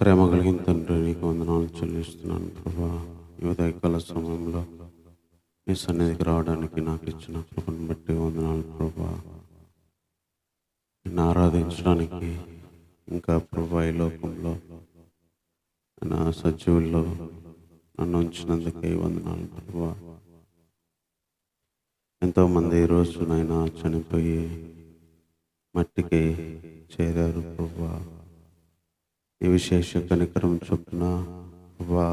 ప్రేమ కలిగిన తండ్రి, నీకు వందనాలు చెల్లిస్తున్నాను ప్రభా. ఈ ఉదయకాల సమయంలో మీ సన్నిధికి రావడానికి నాకు ఇచ్చిన కృపను బట్టి వందనాలు ప్రభా. నిన్ను ఆరాధించడానికి ఇంకా ప్రభా ఈ లోకంలో నా సజీవుల్లో నన్ను ఉంచినందుకే వందనాలు ప్రభా. ఎంతోమంది ఈరోజు నాయన చనిపోయి మట్టికి చేరారు ప్రభా. ఈ విశేష కనికరం చొప్పున ప్రభా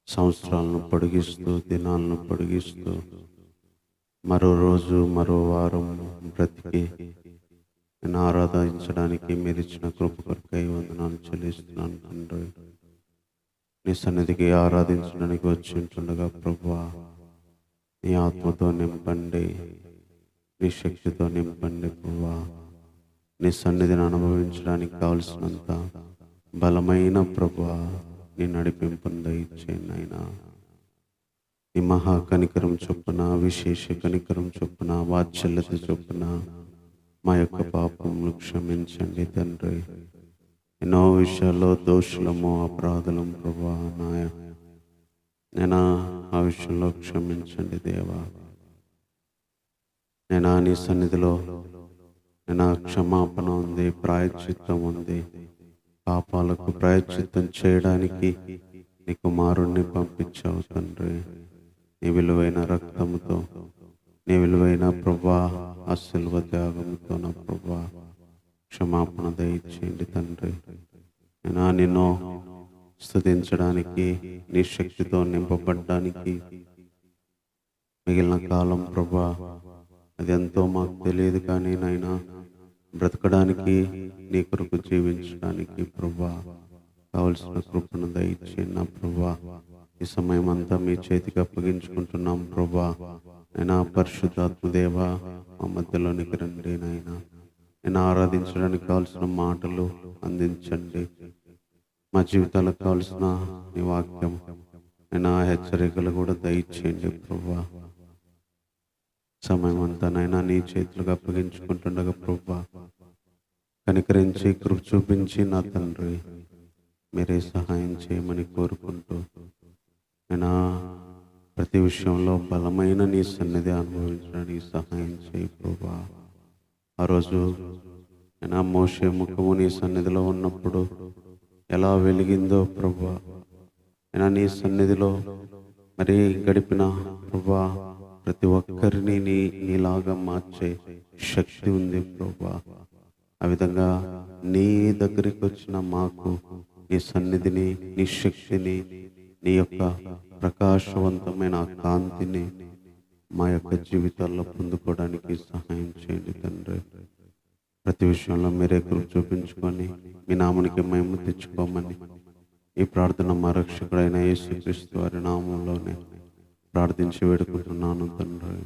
సంవత్సరాలను పొడిగిస్తూ దినాలను పొడిగిస్తూ మరో రోజు మరో వారం బ్రతికి నేను ఆరాధించడానికి మీరు ఇచ్చిన కృప కొరకై వందనాలు చెల్లిస్తున్నాను తండ్రి. నీ సన్నిధికి ఆరాధించడానికి వచ్చి ఉంటుండగా ప్రభా నీ ఆత్మతో నింపండి, నీ శక్తితో నింపండి ప్రభా. నీ సన్నిధిని అనుభవించడానికి కావలసినంత బలమైన ప్రభా నీ నడిపింపును దయచేయండి అయినా. నీ మహా కనికరం చొప్పున, విశేష కనికరం చొప్పున, వాత్సల్యత చొప్పున మా యొక్క పాపములు క్షమించండి తండ్రి. ఎన్నో విషయాల్లో దోషులము, అపరాధులం ప్రభా నేను ఆ విషయంలో క్షమించండి దేవా. నేను నీ సన్నిధిలో నేను క్షమాపణ ఉంది, ప్రాయశ్చిత్తం ఉంది. పాపాలకు ప్రాయశ్చిత్తం చేయడానికి నీ కుమారుణ్ణి పంపించావు తండ్రి. నీ విలువైన రక్తముతో, నీ విలువైన ప్రభా ఆ శిలువ త్యాగముతో నా ప్రభా క్షమాపణ దయచేయండి తండ్రి. నేను నిన్ను స్తుతించడానికి, నీ శక్తితో నింపబడ్డానికి మిగిలిన కాలం ప్రభా అది ఎంతో మాకు తెలియదు, కానీ నైనా బ్రతకడానికి నీ కొరకు జీవించడానికి ప్రభా కావలసిన కృపను దయచేయండి నా ప్రభా. ఈ సమయం అంతా మీ చేతికి అప్పగించుకుంటున్నాం ప్రభా. నైనా పరిశుద్ధాత్మదేవ మా మధ్యలోనికి రండి నైనా. నేను ఆరాధించడానికి కావలసిన మాటలు అందించండి. మా జీవితాలకు కావలసిన నీ వాక్యం నేను హెచ్చరికలు కూడా దయచేయండి ప్రభా. సమయం అంతా నైనా నీ చేతులకు అప్పగించుకుంటుండగా ప్రభా కనికరించి కృప చూపించి నా తండ్రి మీరే సహాయం చేయమని కోరుకుంటూ నేను ప్రతి విషయంలో బలమైన నీ సన్నిధి అనుభవించడానికి సహాయం చేయి ప్రభా. ఆ రోజు నేను మోషే ముఖము నీ సన్నిధిలో ఉన్నప్పుడు ఎలా వెలిగిందో ప్రభా, నేను నీ సన్నిధిలో మరి గడిపిన ప్రభా ప్రతి ఒక్కరిని నీలాగా మార్చే శక్తి ఉంది ప్రభా. ఆ విధంగా నీ దగ్గరికి వచ్చిన మాకు నీ సన్నిధిని, నీ శక్తిని, నీ యొక్క ప్రకాశవంతమైన కాంతిని మా యొక్క జీవితాల్లో పొందుకోవడానికి సహాయం చేయండి తండ్రి. ప్రతి విషయంలో మీరే కృప చూపించుకొని మీ నామానికి మహిమ తెచ్చుకోమని ఈ ప్రార్థన మా రక్షకుడైన యేసుక్రీస్తు వారి నామంలోనే ప్రార్థించి వేడుకుంటున్నాను తండ్రి.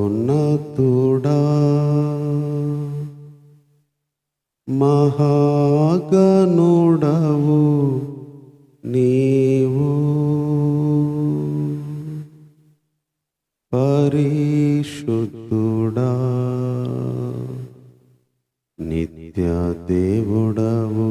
మహోన్నతుడా మహాగణుడవు నీవు, పరిశుద్ధుడా నిత్య దేవుడవు.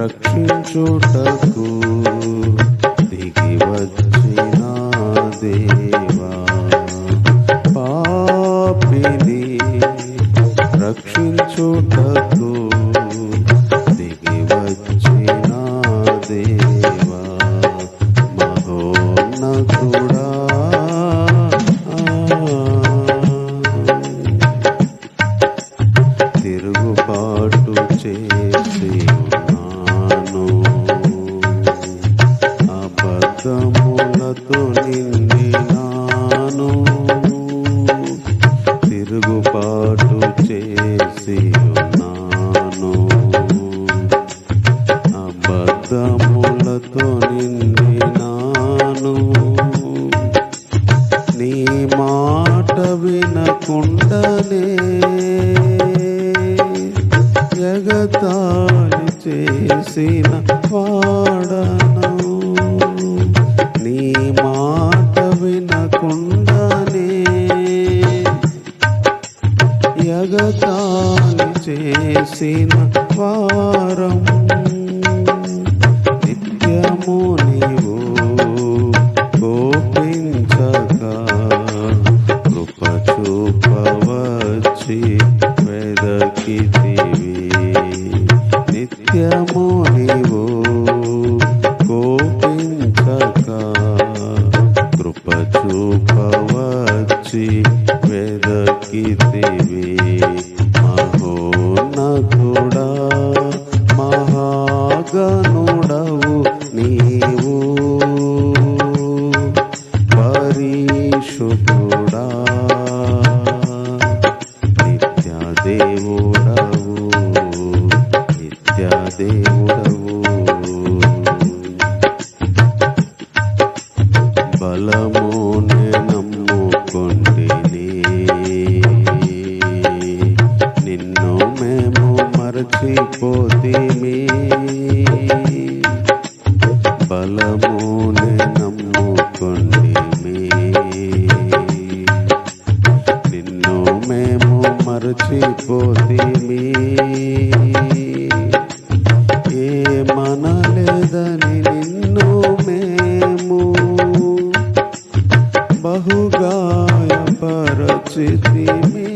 రక్షించుటకు దిగి వచ్చిన దేవా, పాపిని రక్షించుటకు దిగి వచ్చిన దేవా మహోన్నతుడా తిరుగుబాటు చేసి ఉన్నాను, అబద్ధములతో నిండినాను. తిరుగుబాటు చేసి ఉన్నాను, అబద్ధములతో నిండినాను. నీ మాట వినకుండానే ఎగతాళి చేసిన వాడను. నీ మాట వినకుండానే ఎగతాళి చేసిన వారం నిత్యము నీవు కోపించక కృప చూపవచ్చి వెదకితివి. నిత్యము నీవు కోపించక కృప చూపవచ్చి వెదకితివి. మహోన్నతుడా మహాగణుడవు నీవు, పరిశుద్ధుడా నిత్యదేవుడవు, నిత్యదేవుడవు. బలమునే నమ్ముకొంటిని, నిన్ను మేము మరచిపోతిమి. బలమునే నమ్ముకొంటిమి, నిన్ను మేము మరచిపోతిమి. ఏమనలేదని నిన్ను మేము బహుగాయపరచితిమి.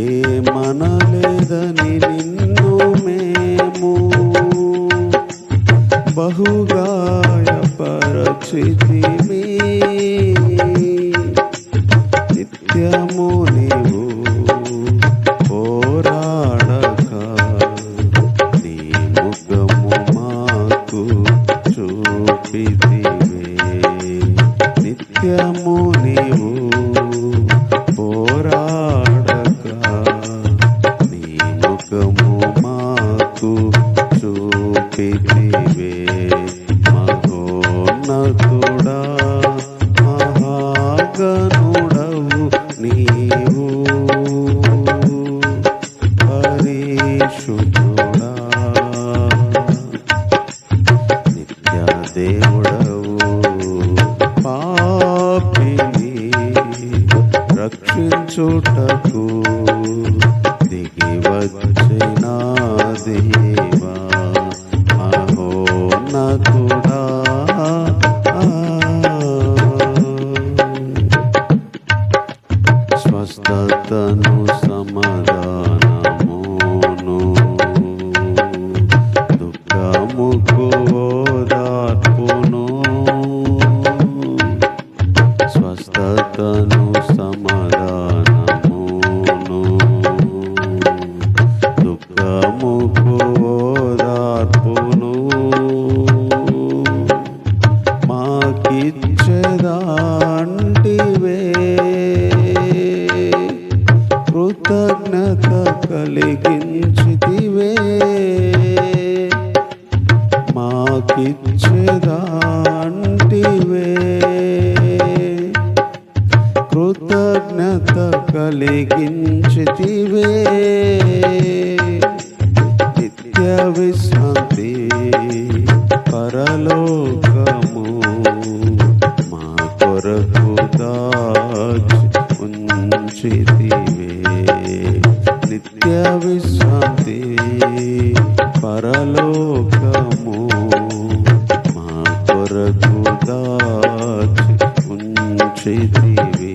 ఏమనలేదని నిన్ను మేము బహుగాయపరచితిమి. నిత్యము నీవు పోరాడక నీ ముఖము మాకు చూపితివే. నిత్యము నీవు పోరాడక నీ ముఖము మాకు చూపితివే. మహోన్నతుడా మహాగణుడవు నీవు, పరిశుద్ధుడా నిత్యదేవుడవు. పాపిని రక్షించుటకు దిగి వచ్చిన దేవా మహోన్నతుడా. స్వస్థతను సమాధానమును దుఃఖముకు ఓదార్పును. స్వస్థతను సమాధానమును దుఃఖముకు ఓదార్పును మాకిచ్చెదాంటివే. కృతజ్ఞత కలిగించితివే. మాకిచ్చెదాంటివే. కృతజ్ఞత కలిగించితివే. నిత్య విశ్రాంతి పరలోకము మా కొరకు దాచి ఉంచితివే. నిత్య విశ్రాంతి పరలోకము మా కొరకు దాచి ఉంచితివే.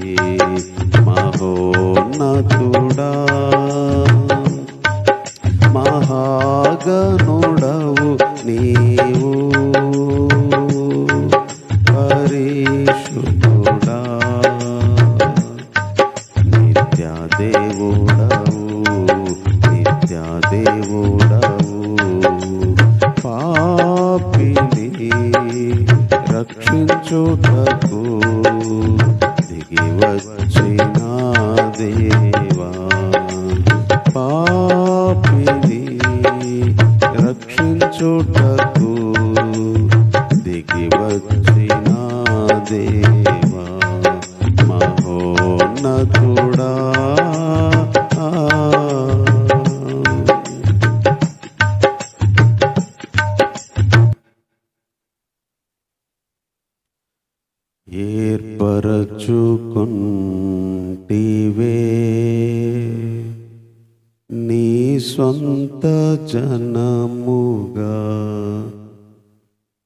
మహోన్నతుడా మహాగణుడా నీవు పరిశుద్ధుడా, నిత్యదేవుడవు, నిత్యదేవుడవు. పాపిని రక్షించుటకు దిగి వచ్చిన దేవా, పాపిని రక్షించుటకు దిగి వచ్చిన దేవా, మహోన్నతుడా. ఏర్పరచుకొంటివే నీ స్వంత జనముగా,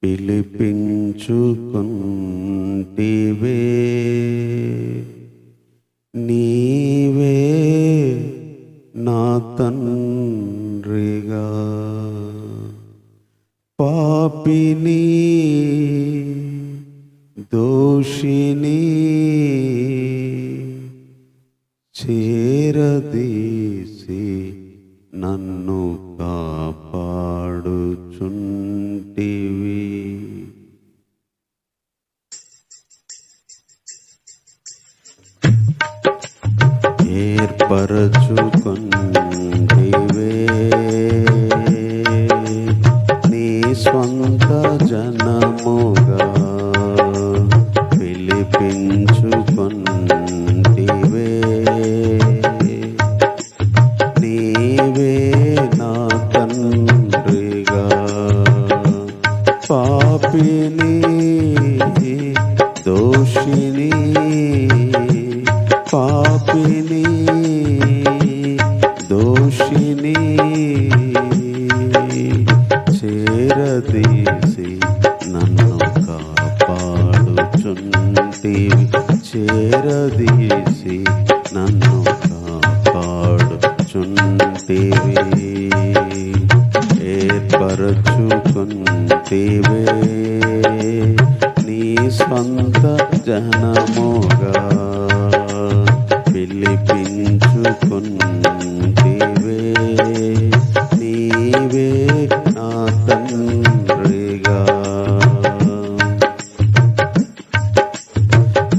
పిలిపించుకొంటివే నీవే నా తండ్రిగా. పాపిని దోషిని చేరదీసి నన్ను కాపాడుచుంటివి. ఏర్పరచుకొంటివే నీ స్వంత జనముగా, పిలిపించుకొంటివే నీవే నా తండ్రిగా. పాపిని దోషిని, పాపిని దోషిని చేరదీసి నన్ను కాపాడుచుంటివి, చేరదీసి నన్ను కాపాడుచుంటివి. ఏర్పరచుకొంటివే నీ స్వంత జనముగా, పిలిపించుకొంటివే నీవే నా తండ్రిగా.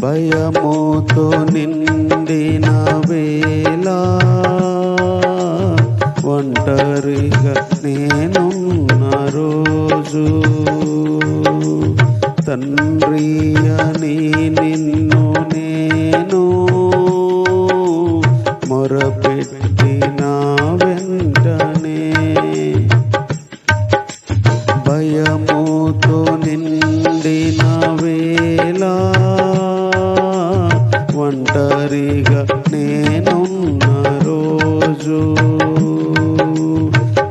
భయముతో నిండిన వేళ, ఒంటరిగా నేనున్న రోజు, తండ్రి అని నిన్ను నేను మొరపెట్టిన వెంటనే, భయముతో నిండిన వేళ, ఒంటరిగా నేనున్న రోజు,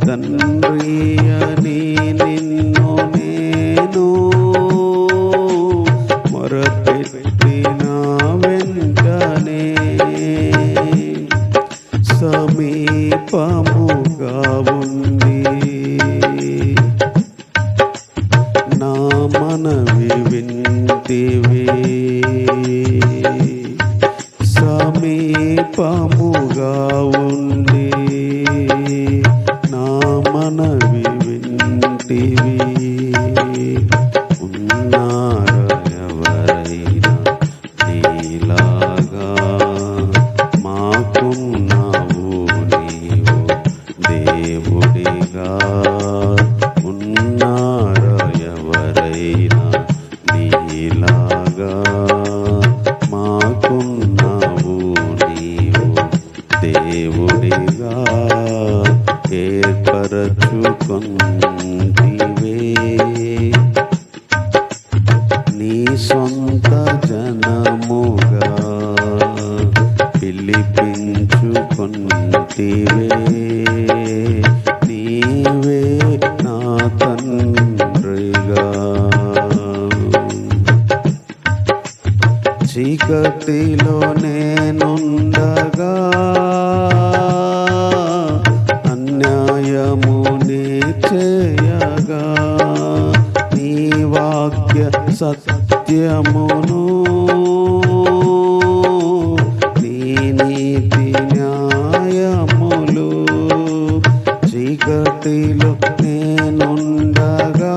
తండ్రి అని నిన్ను నేను మొరపెట్టిన వెంటనే, సమీపముగా ఉంది నా మనవి వింటివి, సమీపముగా ఉంది నా మనవి వింటివి. ఉన్నారా ఎవరైనా నీలాగా, మాకున్నావు నీవు దేవుడిగా. ఉన్నారా ఎవరైనా నీలాగా, మాకున్నావు నీవు దేవుడిగా. ఏర్పరచుకొంటివే నీ సొంత జనముగా, పిలిపించుకొంటివే నీవే నా తండ్రిగా. చీకటిలో నేనుండగా, అన్యాయముని చేయగా నీ వాక్య సత్యమును నీ నీతి న్యాయములు చీకటిలో నేనుండగా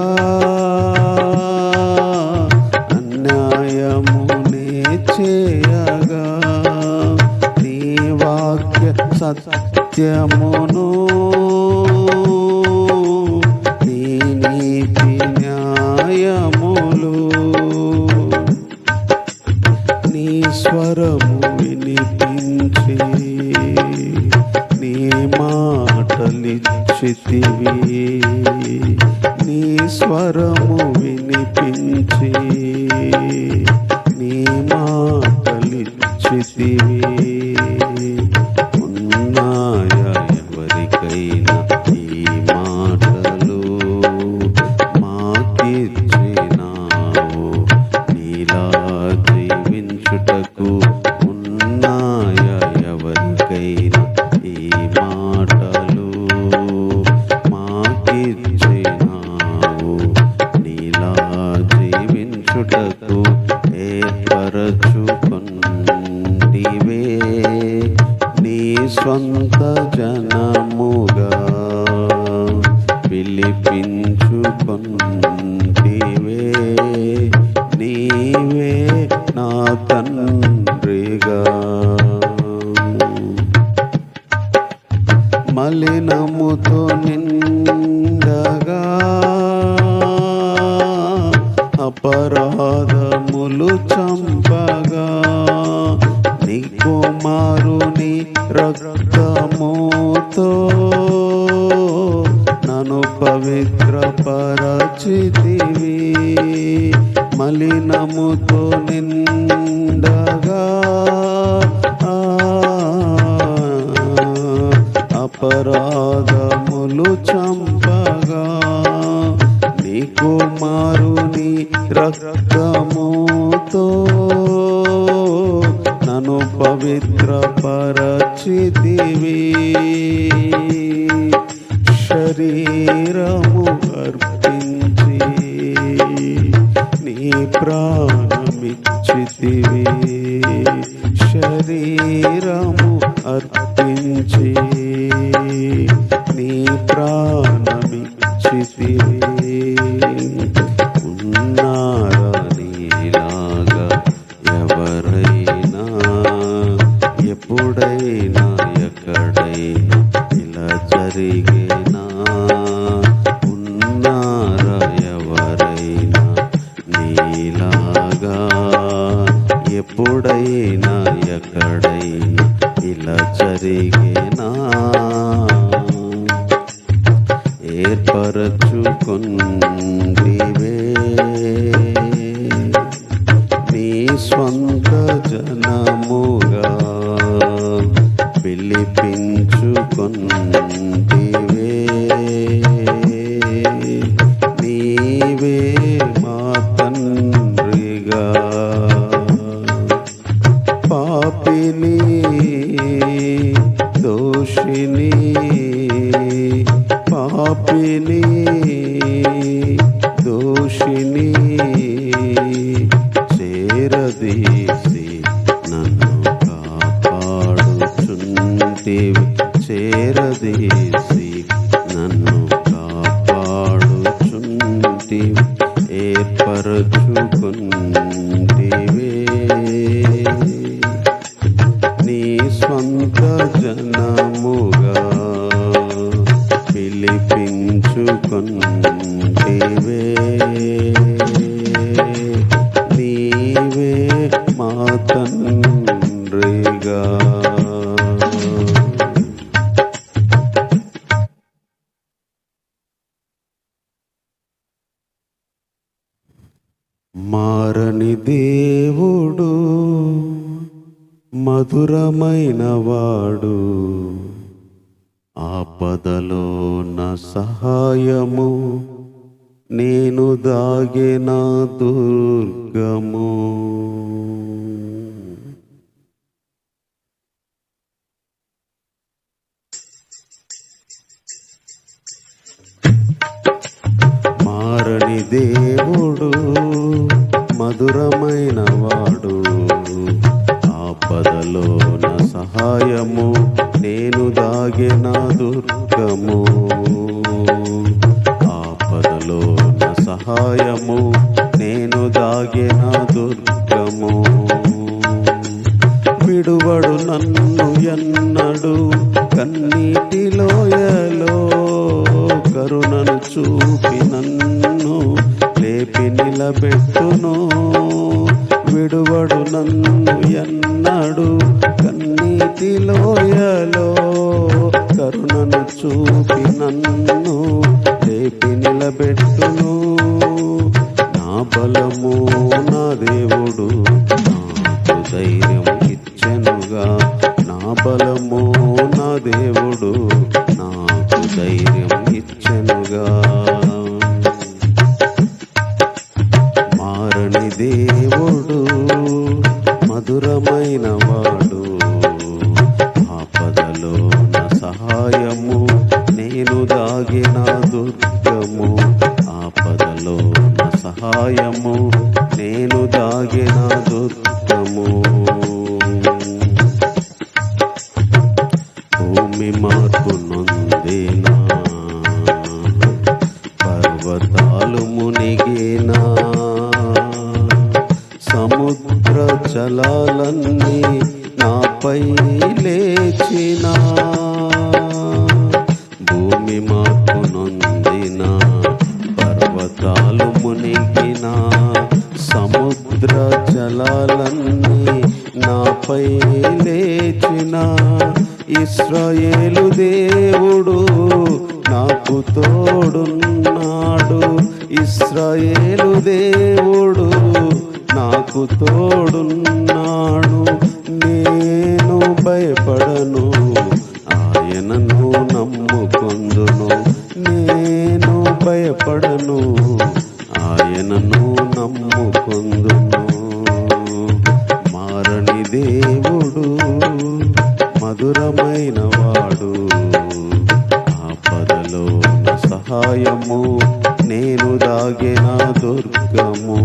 అన్యాయమునే చేయగా నీ వాక్య సత్యమును నీ నీతి న్యాయములు నీ స్వరము వినిపించి నీ మాటలిచ్చితివి నీ స్వరము వినిపించి నీ మాటలిచ్చితివి ఉన్నాయా ఎవరికైనా ఈ మాటలు మాకిచ్చినావు నీలా జీవించుటకు ఉన్నాయా ఎవరికైనా ఈ మాటలు మాకిచ్చినావు నీలా జీవించుటకు ఏర్పరచుకొంటివే నీ స్వంత జనముగా పిలిపించుకొంటివే నీవే నా తండ్రిగా మలినముతో నిండగా అపరాధములు చంపగా నీ కుమారుని రక్తముతో నన్ను పవిత్రపరచితివి మలినముతో నిండగా అపరాధములు చంపగా నీ కుమారుని రక్తముతో నన్ను పవిత్రపరచితివి శరీరము అర్పించి నీ ప్రాణమిచ్చితివి శరీరము అర్పించి నీ ప్రాణమిచ్చితివి ఉన్నారా నీలాగా ఎవరైనా ఎప్పుడైనా ఎక్కడైనా ఇలా జరిగేనా ఉన్నారా ఎవరైనా నీలాగా ఎప్పుడైనా ఎక్కడైనా ఇలా జరిగేనా ఏర్పరచుకొంటివే నీ స్వంత జనముగా పిలిపించుకొంటివే నీవే మా తండ్రిగా పాపిని దోషిని పాపిని దోషిని చేరదీసి నన్ను కాపాడుచుంటివి చేరదీసి నన్ను కాపాడుచుంటివి ఏర్పరచుకొంటివే నీ స్వంత జనముగా పిలిపించుకొంటివే నీవే మా తండ్రిగా మారని దేవుడు మధురమైన వాడు ఆపదలో నా సహాయము నేను దాగిన దుర్గము దేవుడు మధురమైన వాడు, ఆపదలో నా సహాయము, నేను దాగిన దుర్గము. ఆపదలో నా సహాయము, నేను దాగిన దుర్గము. విడువడు నన్ను ఎన్నడు కన్నీటిలోయలో, కరుణను చూపి నన్ను లేపి నిలబెట్టును. విడువడు నన్ను ఎన్నడు కన్నీటిలోయలో, కరుణను చూపి నన్ను లేపి నిలబెట్టును. నా బలము నా దేవుడు నాకు ధైర్యం ఇచ్చెనుగా, నా బలము నా దేవుడు నాకు ధైర్యం ఇచ్చెనుగా. మారని దేవుడు మధురమైన వాడు, ఆపదలో నా సహాయము, నేను దాగిన దుర్గము. ఆపదలో నా సహాయము, నేను దాగిన దుర్గము. భూమి మార్పు నొందేనా, పర్వతాలు మునిగేనా, సముద్ర జలాలన్నీ నాపై లేచినా. భూమి మార్పు నొందిన, పర్వతాలు మునిగిన, సముద్ర జలాలన్నీ నాపై లేచిన. ఇశ్రాయేలు దేవుడు నాకు తోడున్నాడు, ఇశ్రాయేలు దేవుడు నాకు తోడున్నాడు. నేను భయపడను, ఆయనను నమ్ముకొందును. నేను భయపడను, ఆయనను నమ్ముకొందును. మారని దేవుడు మధురమైన వాడు, ఆపదలో నా సహాయము, నేను దాగిన దుర్గము.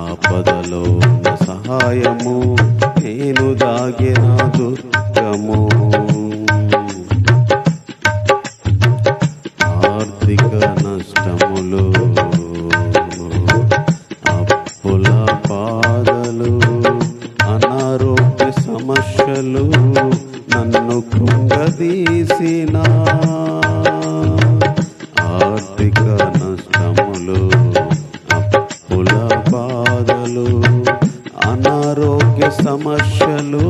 ఆపదలో నా సహాయము, నేను దాగిన దుర్గము. ఆర్థిక నష్టములు, అప్పుల బాధలు, అనారోగ్య సమస్యలు నన్ను కృంగదీసిన. ఆర్థిక నష్టములు, అప్పుల బాధలు, అనారోగ్య సమస్యలు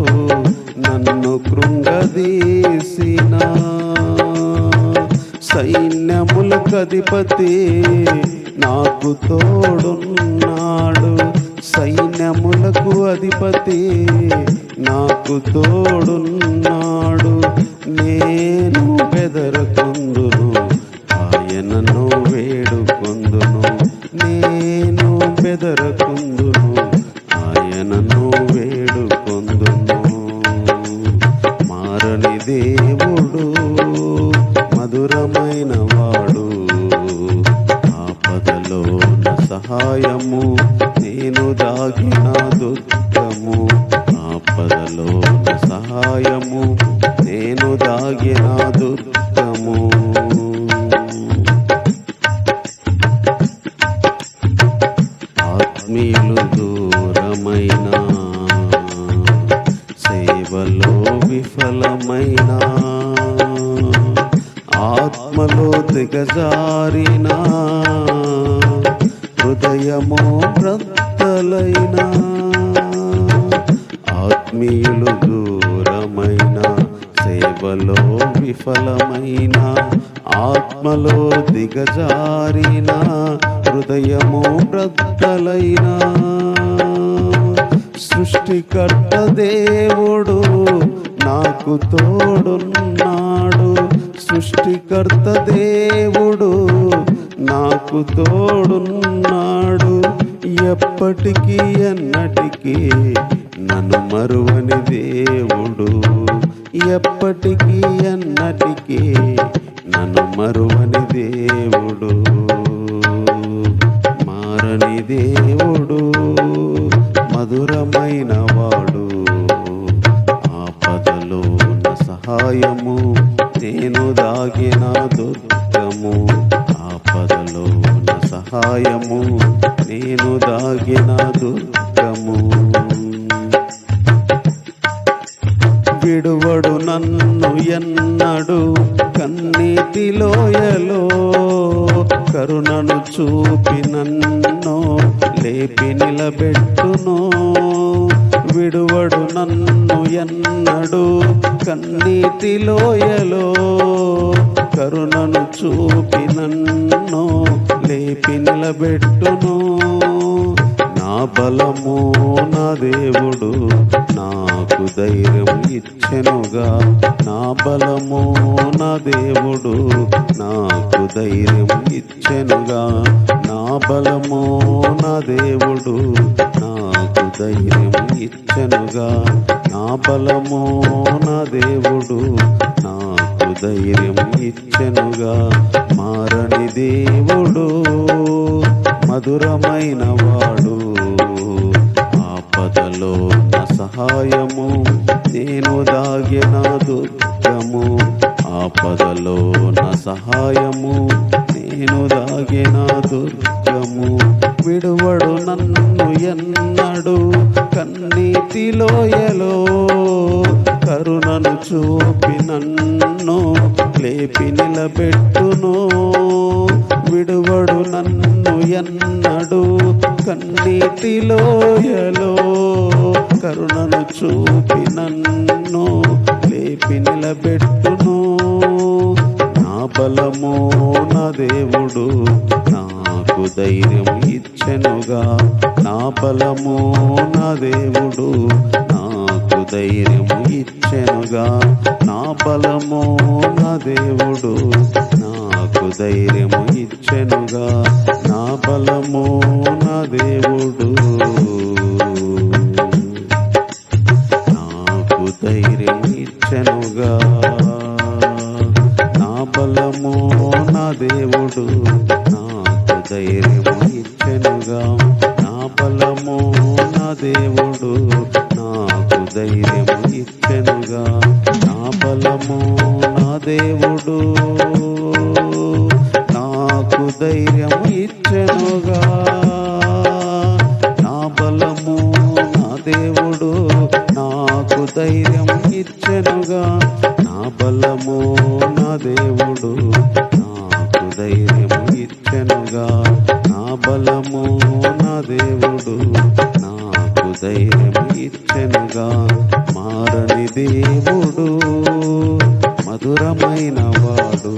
నన్ను కృంగదీసిన. సైన్యములకు అధిపతి నాకు తోడున్నాడు, సైన్యములకు అధిపతి నాకు తోడున్నాడు. నేను బెదరకొందును, ఆయనను వేడుకొందును. నేను బెదరకొందును, ఆయనను వేడుకొందును. మారని దేవుడు మధురమైన వాడు, ఆపదలో నా సహాయము, నేను దాగిన దుర్గము. ఆపదలో నా సహాయము, నేను దాగిన దుర్గము. ఆత్మీయులు దూరమైన, సేవలో విఫలమైన, ఆత్మలో దిగజారిన, హృదయమో బ్రద్దలైన. ఆత్మీయులు దూరమైన, సేవలో విఫలమైన, ఆత్మలో దిగజారిన, హృదయమో బ్రద్దలైన. సృష్టికర్త దేవుడు నాకు తోడున్నాడు, సృష్టికర్త దేవుడు నాకు తోడున్నాడు. ఎప్పటికీ ఎన్నటికీ నన్ను మరువని దేవుడు, ఎప్పటికీ ఎన్నటికీ నన్ను మరువని దేవుడు. మారని దేవుడు మధురమైన వాడు, ఆపదలో నా సహాయము నేను దాగిన దుర్గము, ఆపదలో నా సహాయము నేను దాగిన దుర్గము. విడువడు నన్ను ఎన్నడు కన్నీటి లోయలో, కరుణను చూపి నన్ను లేపి నిలబెట్టును. విడువడు నన్ను ఎన్నడు కన్నీటి లోయలో, కరుణను చూపి నన్ను లేపి నిలబెట్టును. నా బలము నా దేవుడు నాకు ధైర్యం ఇచ్చెనుగా, నా బలము నా దేవుడు నాకు ధైర్యం ఇచ్చెనుగా, నా బలము నా దేవుడు నాకు ధైర్యం ఇచ్చెనుగా, నా బలము నా దేవుడు నాకు ధైర్యం ఇచ్చెనుగా. మారని దేవుడు మధురమైన వాడు, ఆపదలో నా సహాయము నేను దాగిన దుర్గము, ఆపదలో నా సహాయము నేను దాగిన దుర్గము. విడువడు నన్ను ఎన్నడు కన్నీటి లోయలో, కరుణను చూపి నన్ను లేపి నిలబెట్టును. విడువడు నన్ను ఎన్నడు కన్నీటి లోయలో, కరుణను చూపి నన్ను లేపి నిలబెట్టును. నా బలము నా దేవుడు నాకు ధైర్యం ఇచ్చెనుగా, నా బలము నా దేవుడు నాకు ధైర్యం ఇచ్చెనుగా, నా బలము నా దేవుడు నాకు ధైర్యం ఇచ్చెనుగా, నా బలము నా దేవుడు నాకు ధైర్యం ఇచ్చెనుగా, నా బలము నా దేవుడు నాకు ధైర్యం ఇచ్చెనుగా, నా బలము నా దేవుడు నాకు ధైర్యం ఇచ్చెనుగా, నా బలము నా దేవుడు నాకు ధైర్యం ఇచ్చెనుగా, నా బలము నా దేవుడు నాకు ధైర్యం ఇచ్చెనుగా, నా బలము నా దేవుడు నాకు ధైర్యం ఇచ్చెనుగా, నా బలము నా దేవుడు నాకు ధైర్యం ఇచ్చెనుగా. మారని దేవుడు మధురమైన వాడు,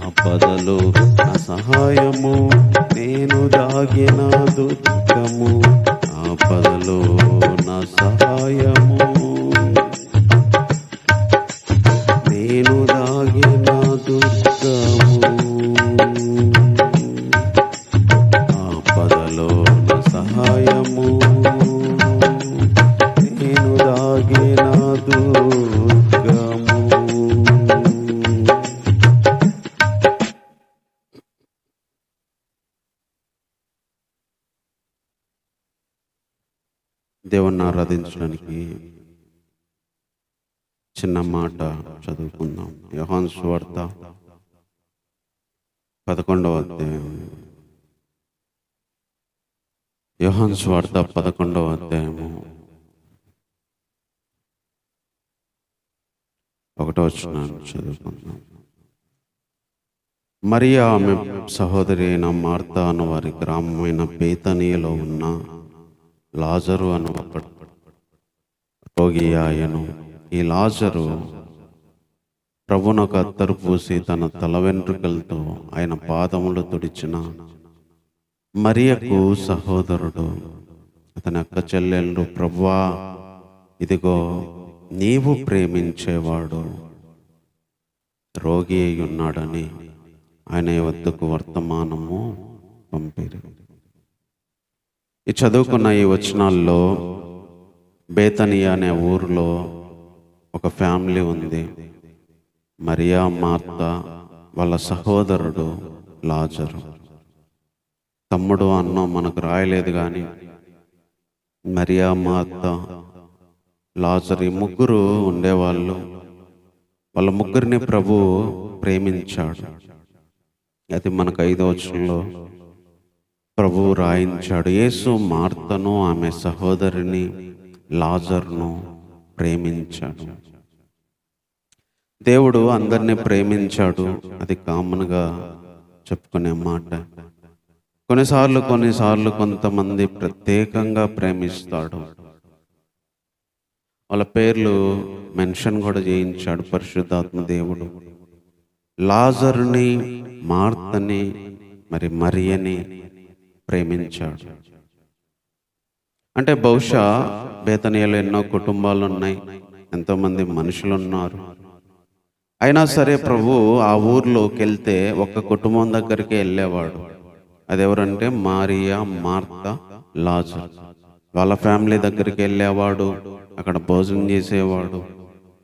ఆపదలో నా సహాయము నేను దాగిన దుర్గము, ఆపదలో నా సహాయము నేను దాగిన దుర్గము, ఆపదలో నా సహాయము నేను దాగిన దుర్గము. దేవుణ్ణి ఆరాధించడానికి చిన్న మాట చదువుకుందాం. యోహాను సువార్త 11వ అధ్యాయం, యోహాను సువార్త 11వ అధ్యాయము 1వ వచనాన్ని చదువుకుందాం. మరియా ఆమె సహోదరి అయిన మార్తా అను వారి గ్రామమైన బేతనీయలో ఉన్న లాజరు అను ఒకడు రోగి ఆయను. ఈ లాజరు ప్రభునకు అత్తరు పూసి తన తల వెంట్రుకలతో ఆయన పాదములు తుడిచిన మరియకు సహోదరుడు. అతని అక్క చెల్లెళ్ళు, ప్రభువా, ఇదిగో నీవు ప్రేమించేవాడు రోగి అయి ఉన్నాడని ఆయన వద్దకు వర్తమానము పంపిరి. ఈ చదువుకున్న ఈ వచనాల్లో బేతనియా అనే ఊరిలో ఒక ఫ్యామిలీ ఉంది. మరియా, మార్తా, వాళ్ళ సహోదరుడు లాజరు. తమ్ముడు అన్న మనకు రాయలేదు, కానీ మరియా, మార్తా, లాజరు ముగ్గురు ఉండేవాళ్ళు. వాళ్ళ ముగ్గురిని ప్రభు ప్రేమించాడు. అది మనకు 5వ వచనంలో ప్రభువు రాయించాడు. యేసు మార్తను, ఆమె సహోదరిని, లాజరును ప్రేమించాడు. దేవుడు అందరినీ ప్రేమించాడు, అది కామన్గా చెప్పుకునే మాట. కొన్నిసార్లు కొంతమంది ప్రత్యేకంగా ప్రేమిస్తాడు. వాళ్ళ పేర్లు మెన్షన్ కూడా చేయించాడు పరిశుద్ధాత్మ దేవుడు. లాజరుని, మార్తని, మరియని ప్రేమించాడు. అంటే బహుశా బేతనీయలో ఎన్నో కుటుంబాలు ఉన్నాయి, ఎంతోమంది మనుషులు ఉన్నారు. అయినా సరే ప్రభు ఆ ఊర్లోకి వెళ్తే ఒక్క కుటుంబం దగ్గరికి వెళ్ళేవాడు. అదెవరంటే మరియా, మార్తా, లాజరు. వాళ్ళ ఫ్యామిలీ దగ్గరికి వెళ్ళేవాడు, అక్కడ భోజనం చేసేవాడు,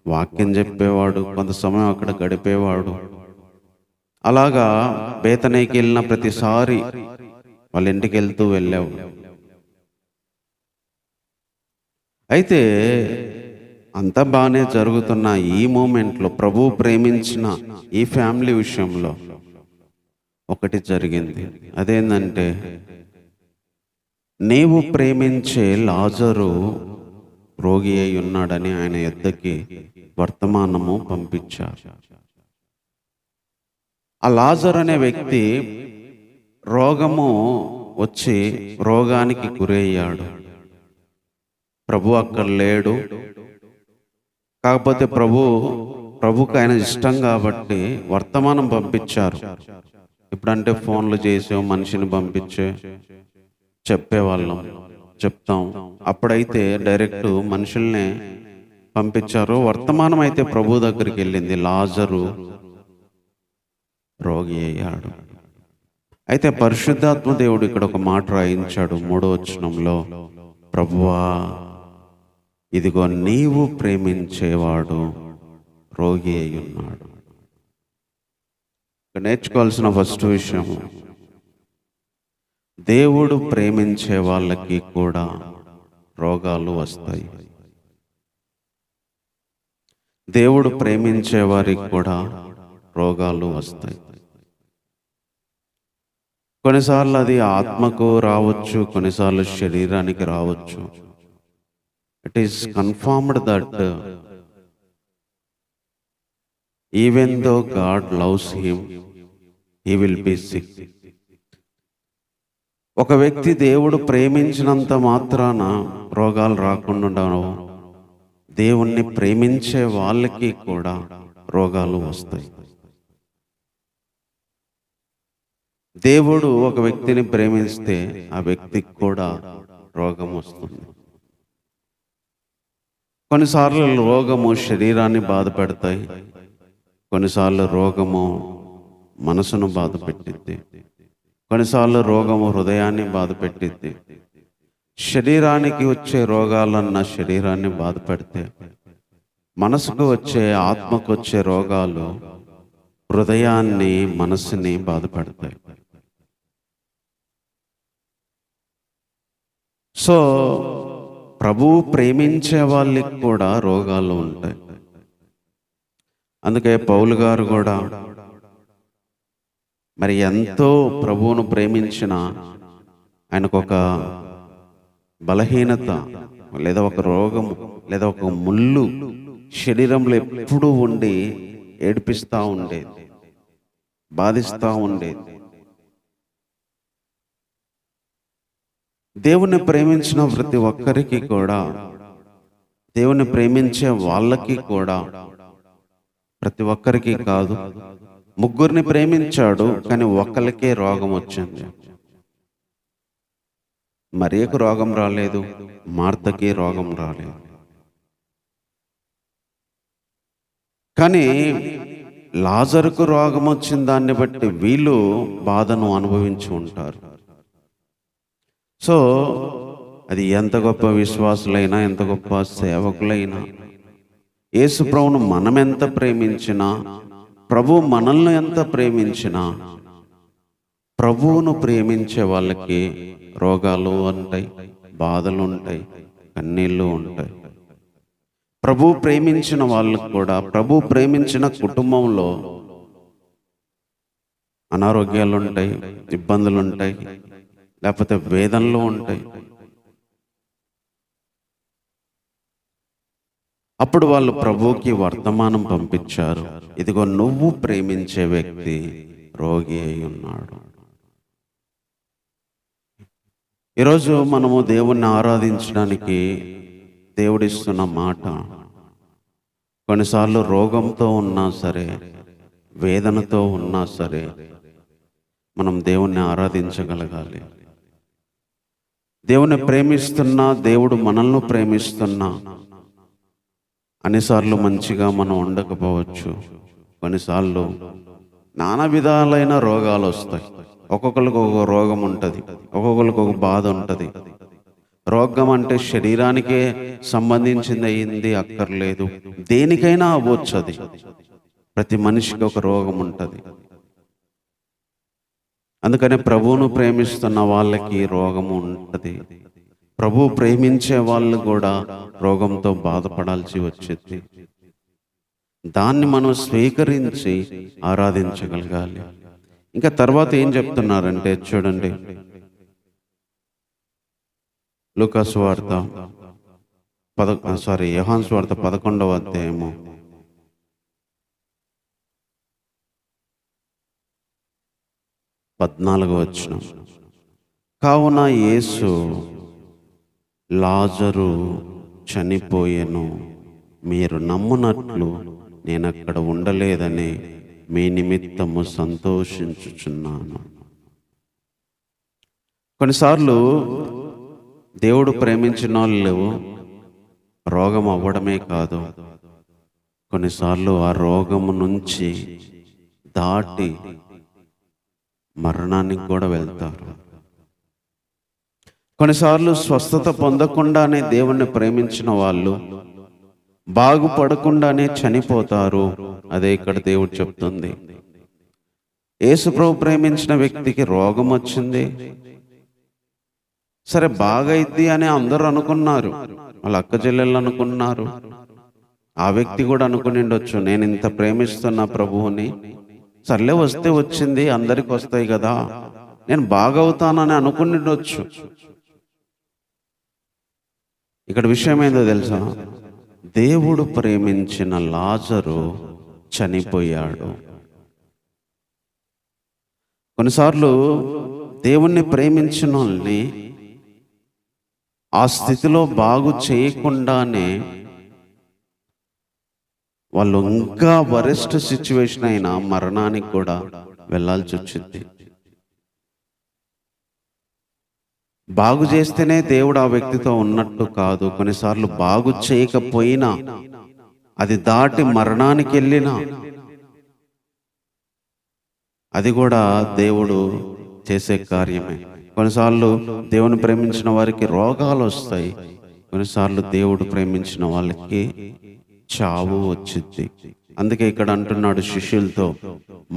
వాక్యం చెప్పేవాడు, కొంత సమయం అక్కడ గడిపేవాడు. అలాగా బేతనీకి వెళ్ళిన ప్రతిసారి వాళ్ళ ఇంటికి వెళ్తూ వెళ్ళేవాడు. అయితే అంతా బాగానే జరుగుతున్న ఈ మూమెంట్లో ప్రభువు ప్రేమించిన ఈ ఫ్యామిలీ విషయంలో ఒకటి జరిగింది. అదేంటంటే, నీవు ప్రేమించే లాజరు రోగి అయి ఉన్నాడని ఆయన యొద్దకి వర్తమానము పంపించారు. ఆ లాజరు అనే వ్యక్తి రోగము వచ్చి రోగానికి గురయ్యాడు. ప్రభు అక్కడ లేడు. కాకపోతే ప్రభుకు ఆయన ఇష్టం కాబట్టి వర్తమానం పంపించారు. ఇప్పుడంటే ఫోన్లు చేసే మనిషిని పంపించే చెప్పేవాళ్ళం, చెప్తాం. అప్పుడైతే డైరెక్ట్ మనుషుల్నే పంపించారు. వర్తమానం అయితే ప్రభు దగ్గరికి వెళ్ళింది, లాజరు రోగి అయ్యాడు. అయితే పరిశుద్ధాత్మ దేవుడు ఇక్కడ ఒక మాట రాయించాడు 3వ వచనంలో, ప్రభువా, ఇదిగో నీవు ప్రేమించేవాడు రోగి అయి ఉన్నాడు. నేర్చుకోవాల్సిన ఫస్ట్ విషయం, దేవుడు ప్రేమించే వాళ్ళకి కూడా రోగాలు వస్తాయి. దేవుడు ప్రేమించే వారికి కూడా రోగాలు వస్తాయి. కొన్నిసార్లు అది ఆత్మకు రావచ్చు, కొన్నిసార్లు శరీరానికి రావచ్చు. It is confirmed that even though God loves him, he will be sick. ఒక వ్యక్తి దేవుడు ప్రేమించినంత మాత్రాన రోగాలు రాకుండా ఉండవు. దేవుణ్ణి ప్రేమించే వాళ్ళకి కూడా రోగాలు వస్తాయి. దేవుడు ఒక వ్యక్తిని ప్రేమిస్తే ఆ వ్యక్తికి కూడా రోగం వస్తుంది. కొన్నిసార్లు రోగము శరీరాన్ని బాధ పెడతాయి, కొన్నిసార్లు రోగము మనసును బాధ పెట్టిద్ది, కొన్నిసార్లు రోగము హృదయాన్ని బాధ పెట్టిద్ది. శరీరానికి వచ్చే రోగాలన్న శరీరాన్ని బాధ పెడితే, మనసుకు వచ్చే, ఆత్మకు వచ్చే రోగాలు హృదయాన్ని, మనసుని బాధ పెడతాయి. సో ప్రభువు ప్రేమించే వాళ్ళకి కూడా రోగాలు ఉంటాయి. అందుకే పౌలు గారు కూడా మరి ఎంతో ప్రభువును ప్రేమించిన ఆయనకు ఒక బలహీనత లేదా ఒక రోగము లేదా ఒక ముళ్ళు శరీరంలో ఎప్పుడూ ఉండి ఏడిపిస్తూ ఉండేది, బాధిస్తూ ఉండేది. దేవుని ప్రేమించిన ప్రతి ఒక్కరికి కూడా, దేవుని ప్రేమించే వాళ్ళకి కూడా, ప్రతి ఒక్కరికి కాదు, ముగ్గురిని ప్రేమించాడు కానీ ఒక్కరికే రోగం వచ్చింది. మరియకు రోగం రాలేదు, మార్తకి రోగం రాలేదు. కానీ లాజరుకు రోగం వచ్చిన దాన్ని బట్టి వీళ్ళు బాధను అనుభవించి ఉంటారు. సో అది ఎంత గొప్ప విశ్వాసులైనా, ఎంత గొప్ప సేవకులైనా, యేసు ప్రభువును మనం ఎంత ప్రేమించినా, ప్రభు మనల్ని ఎంత ప్రేమించినా, ప్రభువును ప్రేమించే వాళ్ళకి రోగాలు ఉంటాయి, బాధలు ఉంటాయి, కన్నీళ్ళు ఉంటాయి. ప్రభు ప్రేమించిన వాళ్ళకు కూడా, ప్రభు ప్రేమించిన కుటుంబంలో అనారోగ్యాలు ఉంటాయి, ఇబ్బందులు ఉంటాయి, లేకపోతే వేదనలు ఉంటాయి. అప్పుడు వాళ్ళు ప్రభువుకి వర్తమానం పంపించారు, ఇదిగో నువ్వు ప్రేమించే వ్యక్తి రోగి అయి ఉన్నాడు. ఈరోజు మనము దేవుణ్ణి ఆరాధించడానికి దేవుడిస్తున్న మాట, కొన్నిసార్లు రోగంతో ఉన్నా సరే, వేదనతో ఉన్నా సరే మనం దేవుణ్ణి ఆరాధించగలగాలి. దేవుని ప్రేమిస్తున్నా, దేవుడు మనల్ని ప్రేమిస్తున్నా అన్నిసార్లు మంచిగా మనం ఉండకపోవచ్చు. కొన్నిసార్లు నానా విధాలైన రోగాలు వస్తాయి. ఒక్కొక్కరికి ఒక రోగం ఉంటుంది, ఒక్కొక్కరికి ఒక బాధ ఉంటుంది. రోగం అంటే శరీరానికే సంబంధించింది అయింది అక్కర్లేదు, దేనికైనా అవ్వచ్చు. అది ప్రతి మనిషికి ఒక రోగం ఉంటుంది. అందుకనే ప్రభువును ప్రేమిస్తున్న వాళ్ళకి రోగం ఉంటుంది. ప్రభు ప్రేమించే వాళ్ళు కూడా రోగంతో బాధపడాల్సి వచ్చేది. దాన్ని మనం స్వీకరించి ఆరాధించగలగాలి. ఇంకా తర్వాత ఏం చెప్తున్నారంటే చూడండి, లూకాసు వార్త యోహాను సువార్త 11వ అధ్యాయము 14వ వచనం. కావున యేసు లాజరు చనిపోయెను, మీరు నమ్మునట్లు నేనక్కడ ఉండలేదని మీ నిమిత్తము సంతోషించుచున్నాను. కొన్నిసార్లు దేవుడు ప్రేమించిన వాళ్ళు రోగం అవ్వడమే కాదు, కొన్నిసార్లు ఆ రోగము నుంచి దాటి మరణానికి కూడా వెళ్తారు. కొన్నిసార్లు స్వస్థత పొందకుండానే దేవుణ్ణి ప్రేమించిన వాళ్ళు బాగుపడకుండానే చనిపోతారు. అదే ఇక్కడ దేవుడు చెప్తుంది. యేసు ప్రభు ప్రేమించిన వ్యక్తికి రోగం వచ్చింది, సరే బాగైద్ది అని అందరూ అనుకున్నారు, వాళ్ళ అక్క చెల్లెళ్ళు అనుకున్నారు, ఆ వ్యక్తి కూడా అనుకుని ఉండొచ్చు, నేను ఇంత ప్రేమిస్తున్నా ప్రభువుని, సర్లే వస్తే వచ్చింది, అందరికి వస్తాయి కదా, నేను బాగవుతానని అనుకుని ఉండొచ్చు. ఇక్కడ విషయం ఏందో తెలుసా, దేవుడు ప్రేమించిన లాజరు చనిపోయాడు. కొన్నిసార్లు దేవుణ్ణి ప్రేమించిన వాళ్ళని ఆ స్థితిలో బాగు చేయకుండానే వాళ్ళు ఇంకా వరెస్ట్ సిచ్యువేషన్ అయినా మరణానికి కూడా వెళ్ళాల్సి వచ్చింది. బాగు చేస్తేనే దేవుడు ఆ వ్యక్తితో ఉన్నట్టు కాదు. కొన్నిసార్లు బాగు చేయకపోయినా, అది దాటి మరణానికి వెళ్ళినా, అది కూడా దేవుడు చేసే కార్యమే. కొన్నిసార్లు దేవుని ప్రేమించిన వారికి రోగాలు వస్తాయి, కొన్నిసార్లు దేవుడు ప్రేమించిన వాళ్ళకి చావు వచ్చింది. అందుకే ఇక్కడ అంటున్నాడు శిష్యులతో,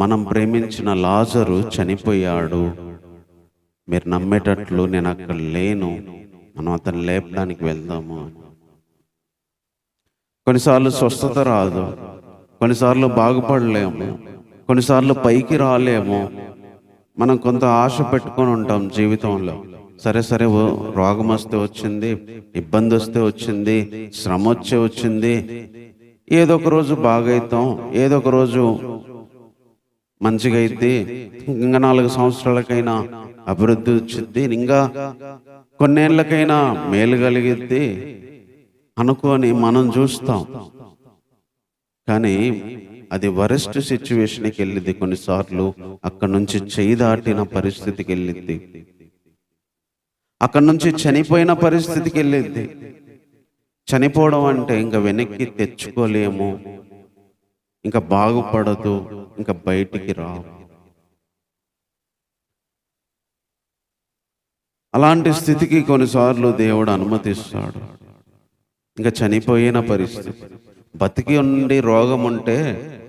మనం ప్రేమించిన లాజరు చనిపోయాడు, మీరు నమ్మేటట్లు నేను అక్కడ లేను, మనం అతన్ని లేపడానికి వెళ్దాము. కొన్నిసార్లు స్వస్థత రాదు, కొన్నిసార్లు బాగుపడలేము, కొన్నిసార్లు పైకి రాలేము. మనం కొంత ఆశ పెట్టుకొని ఉంటాం జీవితంలో, సరే రోగం వస్తే వచ్చింది, ఇబ్బంది వస్తే వచ్చింది, శ్రమ వచ్చే వచ్చింది, ఏదో ఒక రోజు బాగైతాం, ఏదో ఒక రోజు మంచిగా అయితే, ఇంకా 4 సంవత్సరాలకైనా అభివృద్ధి వచ్చింది, ఇంకా కొన్నేళ్ళకైనా మేలు కలిగిద్ది అనుకొని మనం చూస్తాం. కానీ అది వరెస్ట్ సిచ్యువేషన్కి వెళ్ళింది. కొన్నిసార్లు అక్కడి నుంచి చేయి దాటిన పరిస్థితికి వెళ్ళింది, అక్కడి నుంచి చనిపోయిన పరిస్థితికి వెళ్ళింది. చనిపోవడం అంటే ఇంకా వెనక్కి తెచ్చుకోలేము, ఇంకా బాగుపడదు, ఇంకా బయటికి రావు. అలాంటి స్థితికి కొన్నిసార్లు దేవుడు అనుమతిస్తాడు. ఇంకా చనిపోయిన పరిస్థితి, బతికి ఉండి రోగం ఉంటే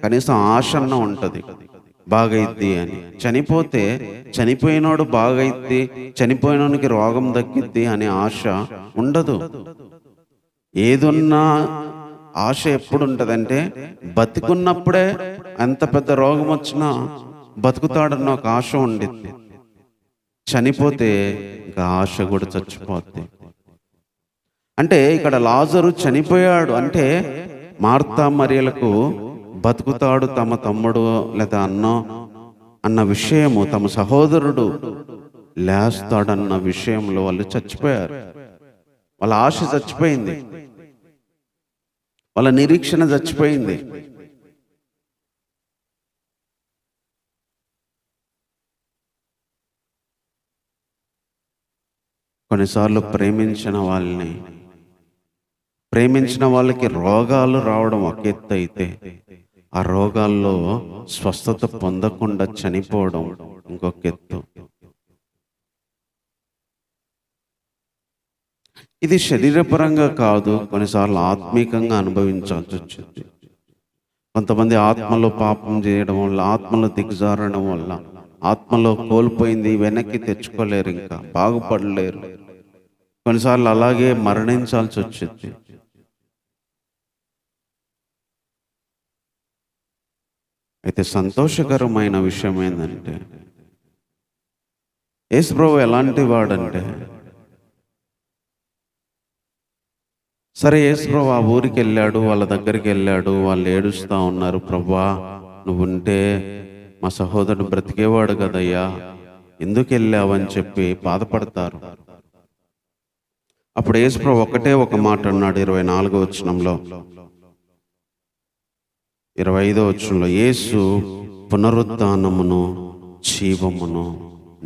కనీసం ఆశన్న ఉంటుంది, బాగైద్ది అని. చనిపోతే చనిపోయినోడు బాగైద్ది, చనిపోయినోనికి రోగం తగ్గిద్ది అనే ఆశ ఉండదు. ఏదున్నా ఆశ ఎప్పుడు ఉంటుందంటే, బతికున్నప్పుడే ఎంత పెద్ద రోగం వచ్చినా బతుకుతాడన్న ఒక ఆశ ఉండిద్ది. చనిపోతే ఇంకా ఆశ కూడా చచ్చిపోద్ది. అంటే ఇక్కడ లాజరు చనిపోయాడు అంటే మార్తా మరియలకు బతుకుతాడు తమ తమ్ముడు లేదా అన్న విషయము, తమ సహోదరుడు లేస్తాడన్న విషయంలో వాళ్ళు చచ్చిపోయారు. వాళ్ళ ఆశ చచ్చిపోయింది, వాళ్ళ నిరీక్షణ చచ్చిపోయింది. కొన్నిసార్లు ప్రేమించిన వాళ్ళకి రోగాలు రావడం ఒక ఎత్తు అయితే, ఆ రోగాల్లో స్వస్థత పొందకుండా చనిపోవడం ఇంకొక ఎత్తు. ఇది శరీరపరంగా కాదు, కొన్నిసార్లు ఆత్మీకంగా అనుభవించాల్సి వచ్చింది. కొంతమంది ఆత్మలో పాపం చేయడం వల్ల, ఆత్మలో దిగజారడం వల్ల, ఆత్మలో కోల్పోయింది వెనక్కి తెచ్చుకోలేరు, ఇంకా బాగుపడలేరు. కొన్నిసార్లు అలాగే మరణించాల్సి వచ్చింది. అయితే సంతోషకరమైన విషయం ఏంటంటే, యేసు ప్రభువు ఎలాంటి వాడంటే, సరే యేసు ప్రభు ఆ ఊరికి వెళ్ళాడు, వాళ్ళ దగ్గరికి వెళ్ళాడు, వాళ్ళు ఏడుస్తూ ఉన్నారు, ప్రభువా నువ్వుంటే మా సహోదరుడు బ్రతికేవాడు కదయ్యా, ఎందుకు వెళ్ళావని చెప్పి బాధపడతారు. అప్పుడు యేసు ప్రభు ఒకటే ఒక మాట అన్నాడు. 24వ వచనంలో, 25వ వచనంలో, యేసు పునరుద్ధానమును జీవమును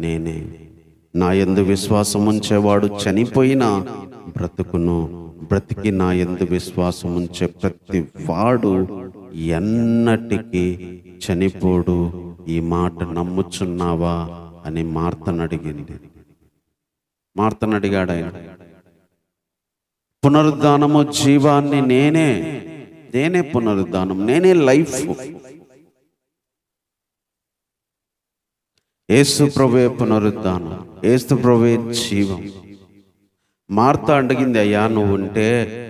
నేనే, నా యందు విశ్వాసం ఉంచేవాడు చనిపోయినా బ్రతుకును, బ్రతికి నా యందు విశ్వాసం ఉంచే ప్రతి వాడు ఎన్నటికీ చనిపోడు. ఈ మాట నమ్ముచున్నావా అని మార్తను అడిగింది. మార్తను అడిగాడు ఆయన, పునరుద్ధానము జీవాన్ని నేనే పునరుద్ధానం, నేనే లైఫ్. యేసు ప్రభువే పునరుద్ధానం, యేసు ప్రభువే జీవం. మార్త అడిగింది, అయ్యా నువ్వుంటే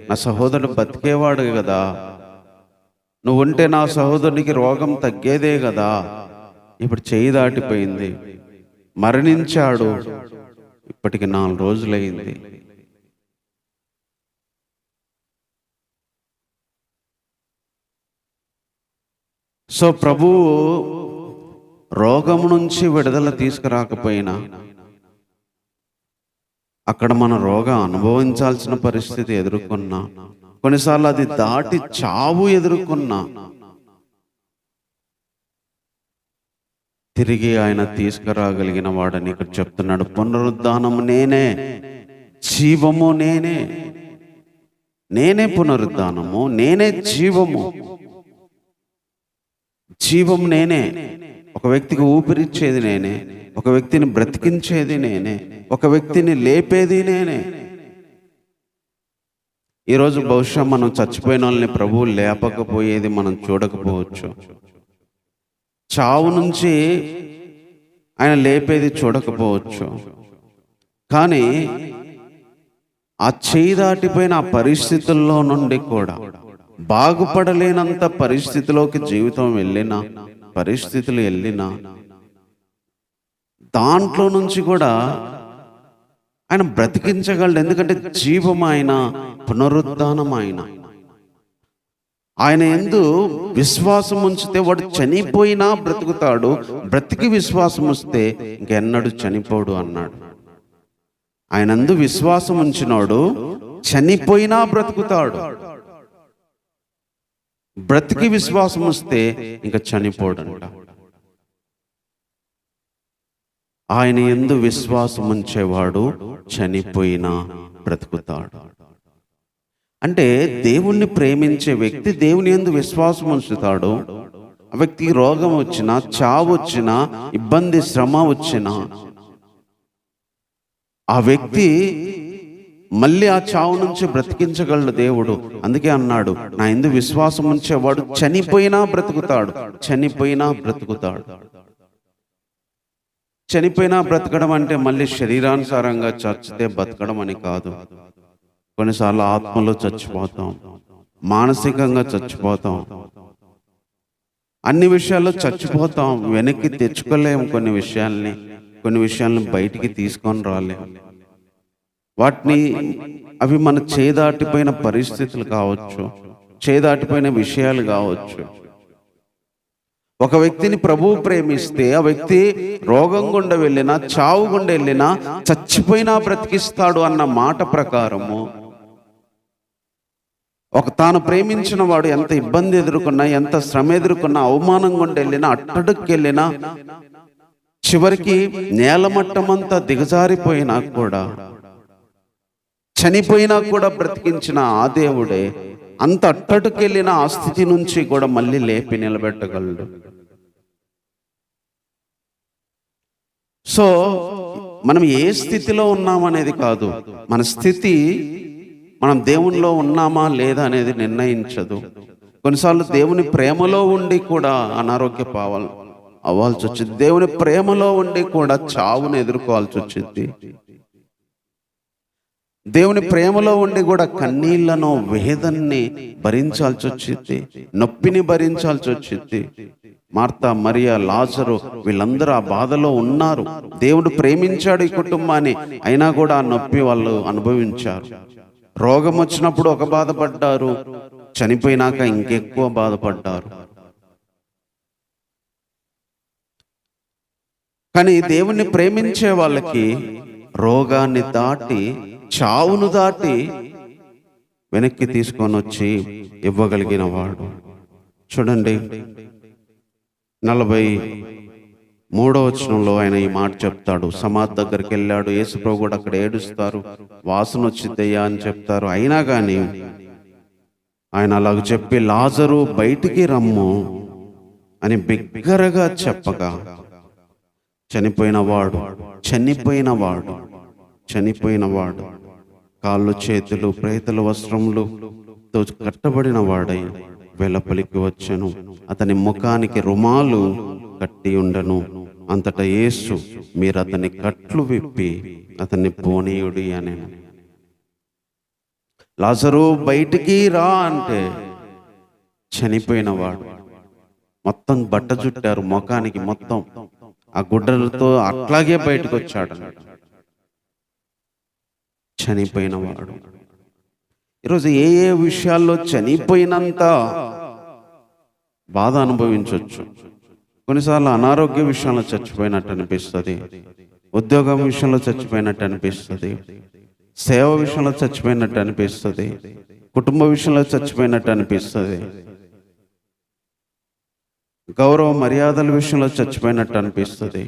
నా సహోదరుడు బతికేవాడు కదా, నువ్వుంటే నా సహోదరునికి రోగం తగ్గేదే కదా, ఇప్పుడు చేయి దాటిపోయింది, మరణించాడు, ఇప్పటికి 4 రోజులైంది. సో ప్రభువు రోగం నుంచి విడుదల తీసుకురాకపోయినా అక్కడ మన రోగం అనుభవించాల్సిన పరిస్థితి ఎదుర్కొన్నా, కొన్నిసార్లు అది దాటి చావు ఎదుర్కొన్నా, తిరిగి ఆయన తీసుకురాగలిగిన వాడని ఇక్కడ చెప్తున్నాడు. పునరుద్ధానము నేనే, జీవము నేనే పునరుద్ధానము, నేనే జీవము. జీవం నేనే. ఒక వ్యక్తికి ఊపిరిచ్చేది నేనే, ఒక వ్యక్తిని బ్రతికించేది నేనే, ఒక వ్యక్తిని లేపేది నేనే. ఈరోజు బహుశా మనం చచ్చిపోయిన వాళ్ళని ప్రభువు లేపకపోయేది మనం చూడకపోవచ్చు, చావు నుంచి ఆయన లేపేది చూడకపోవచ్చు. కానీ ఆ చేయి దాటిపోయిన ఆ పరిస్థితుల్లో నుండి కూడా, బాగుపడలేనంత పరిస్థితిలోకి జీవితం వెళ్ళినా, పరిస్థితులు వెళ్ళినా, దాంట్లో నుంచి కూడా ఆయన బ్రతికించగలడు. ఎందుకంటే జీవం ఆయన, పునరుద్ధానం ఆయన. ఆయన యందు విశ్వాసం ఉంచితే వాడు చనిపోయినా బ్రతుకుతాడు, బ్రతికి విశ్వాసం వస్తే ఇంకెన్నడూ చనిపోడు అన్నాడు. ఆయన యందు విశ్వాసం ఉంచినోడు చనిపోయినా బ్రతుకుతాడు, బ్రతికి విశ్వాసం వస్తే ఇంకా చనిపోడంట. ఆయన యందు విశ్వాసం ఉంచేవాడు చనిపోయినా బ్రతుకుతాడు. అంటే దేవుణ్ణి ప్రేమించే వ్యక్తి దేవుని యందు విశ్వాసం ఉంచుతాడు. ఆ వ్యక్తికి రోగం వచ్చినా, చావు వచ్చినా, ఇబ్బంది శ్రమ వచ్చినా, ఆ వ్యక్తి మళ్ళీ ఆ చావు నుంచి బ్రతికించగలడు దేవుడు. అందుకే అన్నాడు, నా యందు విశ్వాసం ఉంచేవాడు చనిపోయినా బ్రతుకుతాడు, చనిపోయినా బ్రతుకుతాడు. చనిపోయినా బ్రతకడం అంటే మళ్ళీ శరీరానుసారంగా చచ్చితే బతకడం అని కాదు. కొన్నిసార్లు ఆత్మలో చచ్చిపోతాం, మానసికంగా చచ్చిపోతాం, అన్ని విషయాల్లో చచ్చిపోతాం. వెనక్కి తెచ్చుకోలేము కొన్ని విషయాలను బయటికి తీసుకొని రాలేము. అవి మన చేదాటిపోయిన పరిస్థితులు కావచ్చు, చేదాటిపోయిన విషయాలు కావచ్చు. ఒక వ్యక్తిని ప్రభువు ప్రేమిస్తే ఆ వ్యక్తి రోగం గుండా వెళ్ళినా, చావు గుండా వెళ్ళినా చచ్చిపోయినా బ్రతికిస్తాడు అన్న మాట ప్రకారము తాను ప్రేమించిన వాడు ఎంత ఇబ్బంది ఎదుర్కొన్నా, ఎంత శ్రమ ఎదుర్కొన్నా, అవమానం గుండా వెళ్ళినా, అట్టడుక్కి వెళ్ళినా, చివరికి నేలమట్టమంతా దిగజారిపోయినా కూడా, చనిపోయినా కూడా బ్రతికించిన ఆ దేవుడే అంత అట్టడుకెళ్ళిన ఆ స్థితి నుంచి కూడా మళ్ళీ లేపి నిలబెట్టగలడు. సో మనం ఏ స్థితిలో ఉన్నామనేది కాదు, మన స్థితి మనం దేవునిలో ఉన్నామా లేదా అనేది నిర్ణయించదు. కొన్నిసార్లు దేవుని ప్రేమలో ఉండి కూడా అనారోగ్య అవ్వాల్సి వచ్చింది, దేవుని ప్రేమలో ఉండి కూడా చావును ఎదుర్కోవాల్సి వచ్చింది, దేవుని ప్రేమలో ఉండి కూడా కన్నీళ్లను, వేదన్ని భరించాల్సి వచ్చింది, నొప్పిని భరించాల్సి వచ్చింది. మార్తా, మరియా, లాజరు వీళ్ళందరూ ఆ బాధలో ఉన్నారు. దేవుడు ప్రేమించాడు ఈ కుటుంబాన్ని, అయినా కూడా ఆ నొప్పి వాళ్ళు అనుభవించారు. రోగం వచ్చినప్పుడు ఒక బాధపడ్డారు, చనిపోయినాక ఇంకెక్కువ బాధపడ్డారు. కానీ దేవుణ్ణి ప్రేమించే వాళ్ళకి రోగాన్ని దాటి, చావును దాటి వెనక్కి తీసుకొని వచ్చి ఇవ్వగలిగిన వాడు. చూడండి, 43వ వచనంలో ఆయన ఈ మాట చెప్తాడు. సమాధి దగ్గరికి వెళ్ళాడు, యేసుప్రభు కూడా అక్కడ ఏడుస్తారు, వాసన వచ్చిద్దయ్యా అని చెప్తారు. అయినా కానీ ఆయన అలాగ చెప్పి, లాజరు బయటికి రమ్ము అని బిగ్గరగా చెప్పగా, చనిపోయినవాడు కాళ్ళు చేతులు ప్రేతల వస్త్రములతో కట్టబడిన వాడై వెలుపలికి వచ్చెను. అతని ముఖానికి రుమాలు కట్టి ఉండను. అంతటా యేసు, మీరు అతని కట్లు విప్పి అతన్ని పోనీయుడి అని. లాజరు బయటికి రా అంటే చనిపోయినవాడు. మొత్తం బట్ట చుట్టారు ముఖానికి, మొత్తం ఆ గుడ్డలతో అట్లాగే బయటకు వచ్చాడు. చనిపోయినవాడు. ఈరోజు ఏ విషయాల్లో చనిపోయినంత బాధ అనుభవించవచ్చు. కొన్నిసార్లు అనారోగ్య విషయంలో చచ్చిపోయినట్టు అనిపిస్తుంది, ఉద్యోగం విషయంలో చచ్చిపోయినట్టు అనిపిస్తుంది, సేవ విషయంలో చచ్చిపోయినట్టు అనిపిస్తుంది, కుటుంబ విషయంలో చచ్చిపోయినట్టు అనిపిస్తుంది, గౌరవ మర్యాదల విషయంలో చచ్చిపోయినట్టు అనిపిస్తుంది.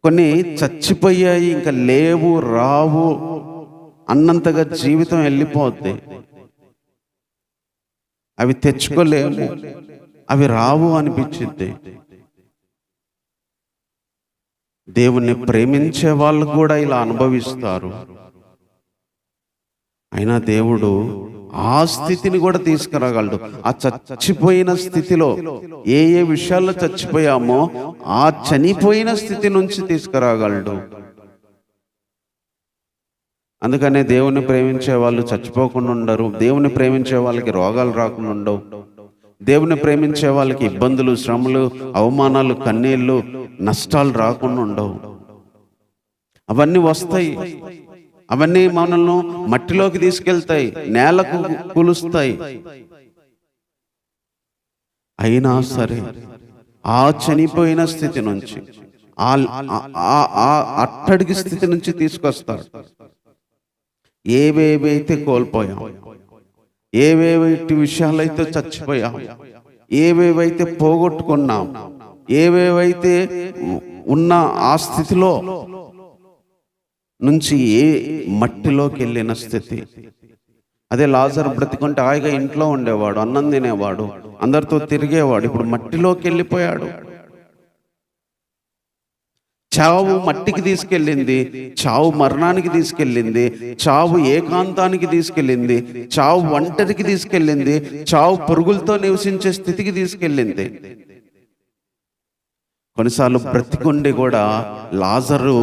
కొన్ని చచ్చిపోయాయి, ఇంకా లేవు, రావు అన్నంతగా జీవితం వెళ్ళిపోద్ది. అవి తెచ్చుకోలేము, అవి రావు అనిపించింది. దేవుణ్ణి ప్రేమించే వాళ్ళు కూడా ఇలా అనుభవిస్తారు. అయినా దేవుడు ఆ స్థితిని కూడా తీసుకురాగలడు. ఆ చచ్చిపోయిన స్థితిలో ఏ విషయాల్లో చచ్చిపోయామో ఆ చనిపోయిన స్థితి నుంచి తీసుకురాగలడు. అందుకనే దేవుని ప్రేమించే వాళ్ళు చచ్చిపోకుండా ఉండరు, దేవుని ప్రేమించే వాళ్ళకి రోగాలు రాకుండా ఉండవు, దేవుని ప్రేమించే వాళ్ళకి ఇబ్బందులు, శ్రమలు, అవమానాలు, కన్నీళ్ళు, నష్టాలు రాకుండా ఉండవు. అవన్నీ వస్తాయి, అవన్నీ మనల్ని మట్టిలోకి తీసుకెళ్తాయి, నేలకు కూలుస్తాయి. అయినా సరే ఆ చనిపోయిన స్థితి నుంచి, ఆ అట్టడికి స్థితి నుంచి తీసుకొస్తాడు. ఏవేవైతే కోల్పోయాం, ఏవేవైతే విషయాలైతే చచ్చిపోయాం, ఏవేవైతే పోగొట్టుకున్నాం, ఏవేవైతే ఉన్న ఆ స్థితిలో నుంచి ఏ మట్టిలోకి వెళ్ళిన స్థితి. అదే లాజరు బ్రతికుంటే హాయిగా ఇంట్లో ఉండేవాడు, అన్నం తినేవాడు, అందరితో తిరిగేవాడు. ఇప్పుడు మట్టిలోకి వెళ్ళిపోయాడు. చావు మట్టికి తీసుకెళ్ళింది, చావు మరణానికి తీసుకెళ్ళింది, చావు ఏకాంతానికి తీసుకెళ్ళింది, చావు ఒంటరికి తీసుకెళ్ళింది, చావు పురుగులతో నివసించే స్థితికి తీసుకెళ్ళింది. కొన్నిసార్లు బ్రతికుండి కూడా లాజరు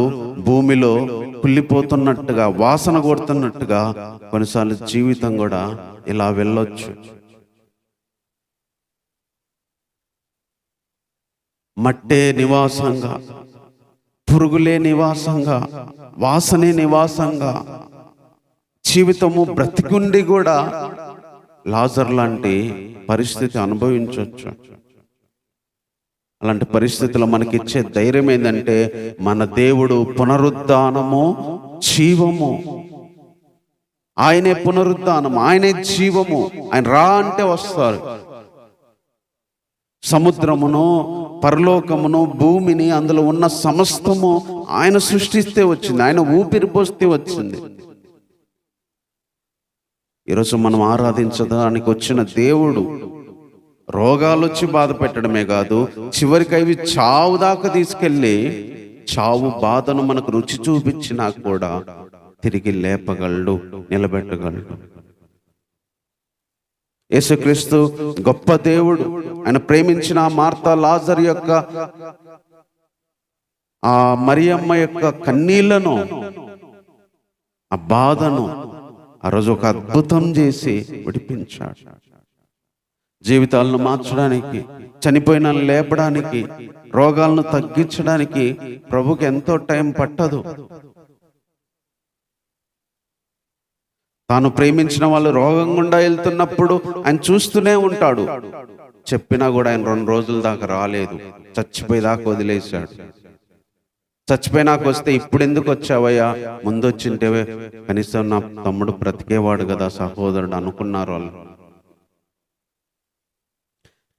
భూమిలో కుళ్ళిపోతున్నట్టుగా, వాసన కొడుతున్నట్టుగా కొన్నిసార్లు జీవితం కూడా ఇలా వెళ్ళొచ్చు. మట్టే నివాసంగా, పురుగులే నివాసంగా, వాసనే నివాసంగా జీవితము బ్రతికుండి కూడా లాజర్ లాంటి పరిస్థితి అనుభవించవచ్చు. అలాంటి పరిస్థితుల్లో మనకిచ్చే ధైర్యం ఏంటంటే, మన దేవుడు పునరుద్ధానము, జీవము. ఆయనే పునరుద్ధానం, ఆయనే జీవము. ఆయన రా అంటే వస్తారు. సముద్రమును, పరలోకమును, భూమిని, అందులో ఉన్న సమస్తము ఆయన సృష్టిస్తే వచ్చింది, ఆయన ఊపిరి పోస్తే వచ్చింది. ఈరోజు మనం ఆరాధించడానికి వచ్చిన దేవుడు రోగాలు వచ్చి బాధ పెట్టడమే కాదు, చివరికి అవి చావు దాకా తీసుకెళ్ళి చావు బాధను మనకు రుచి చూపించినా కూడా తిరిగి లేపగలడు, నిలబెట్టగలడు. యేసుక్రీస్తు గొప్ప దేవుడు. ఆయన ప్రేమించిన మార్తా, లాజరు యొక్క, ఆ మరియమ్మ యొక్క కన్నీళ్లను, ఆ బాధను ఆ రోజు ఒక అద్భుతం చేసి విడిపించాడు. జీవితాలను మార్చడానికి, చనిపోయిన లేపడానికి, రోగాలను తగ్గించడానికి ప్రభుకి ఎంతో టైం పట్టదు. తాను ప్రేమించిన వాళ్ళు రోగం గుండా వెళ్తున్నప్పుడు ఆయన చూస్తూనే ఉంటాడు. చెప్పినా కూడా ఆయన 2 రోజుల దాకా రాలేదు, చచ్చిపోయేదాకా వదిలేశాడు. చచ్చిపోయినాక వస్తే ఇప్పుడు ఎందుకు వచ్చావయ్యా, ముందు వచ్చింటే కనీసం నా తమ్ముడు బ్రతికేవాడు కదా, సహోదరుడు అనుకున్నారు వాళ్ళు.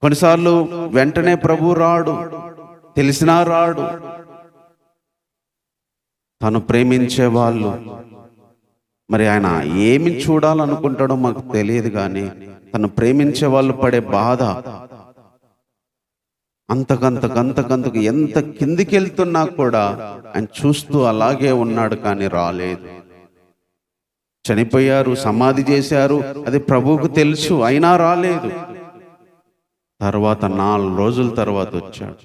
కొన్నిసార్లు వెంటనే ప్రభు రాడు, తెలిసినా రాడు. తను ప్రేమించే వాళ్ళు మరి ఆయన ఏమి చూడాలనుకుంటాడో మాకు తెలియదు, కానీ తను ప్రేమించే వాళ్ళు పడే బాధ అంతకంతకు ఎంత కిందికి వెళ్తున్నా కూడా ఆయన చూస్తూ అలాగే ఉన్నాడు, కానీ రాలేదు. చనిపోయారు, సమాధి చేశారు, అది ప్రభువుకు తెలుసు, అయినా రాలేదు. తర్వాత 4 రోజుల తర్వాత వచ్చాడు.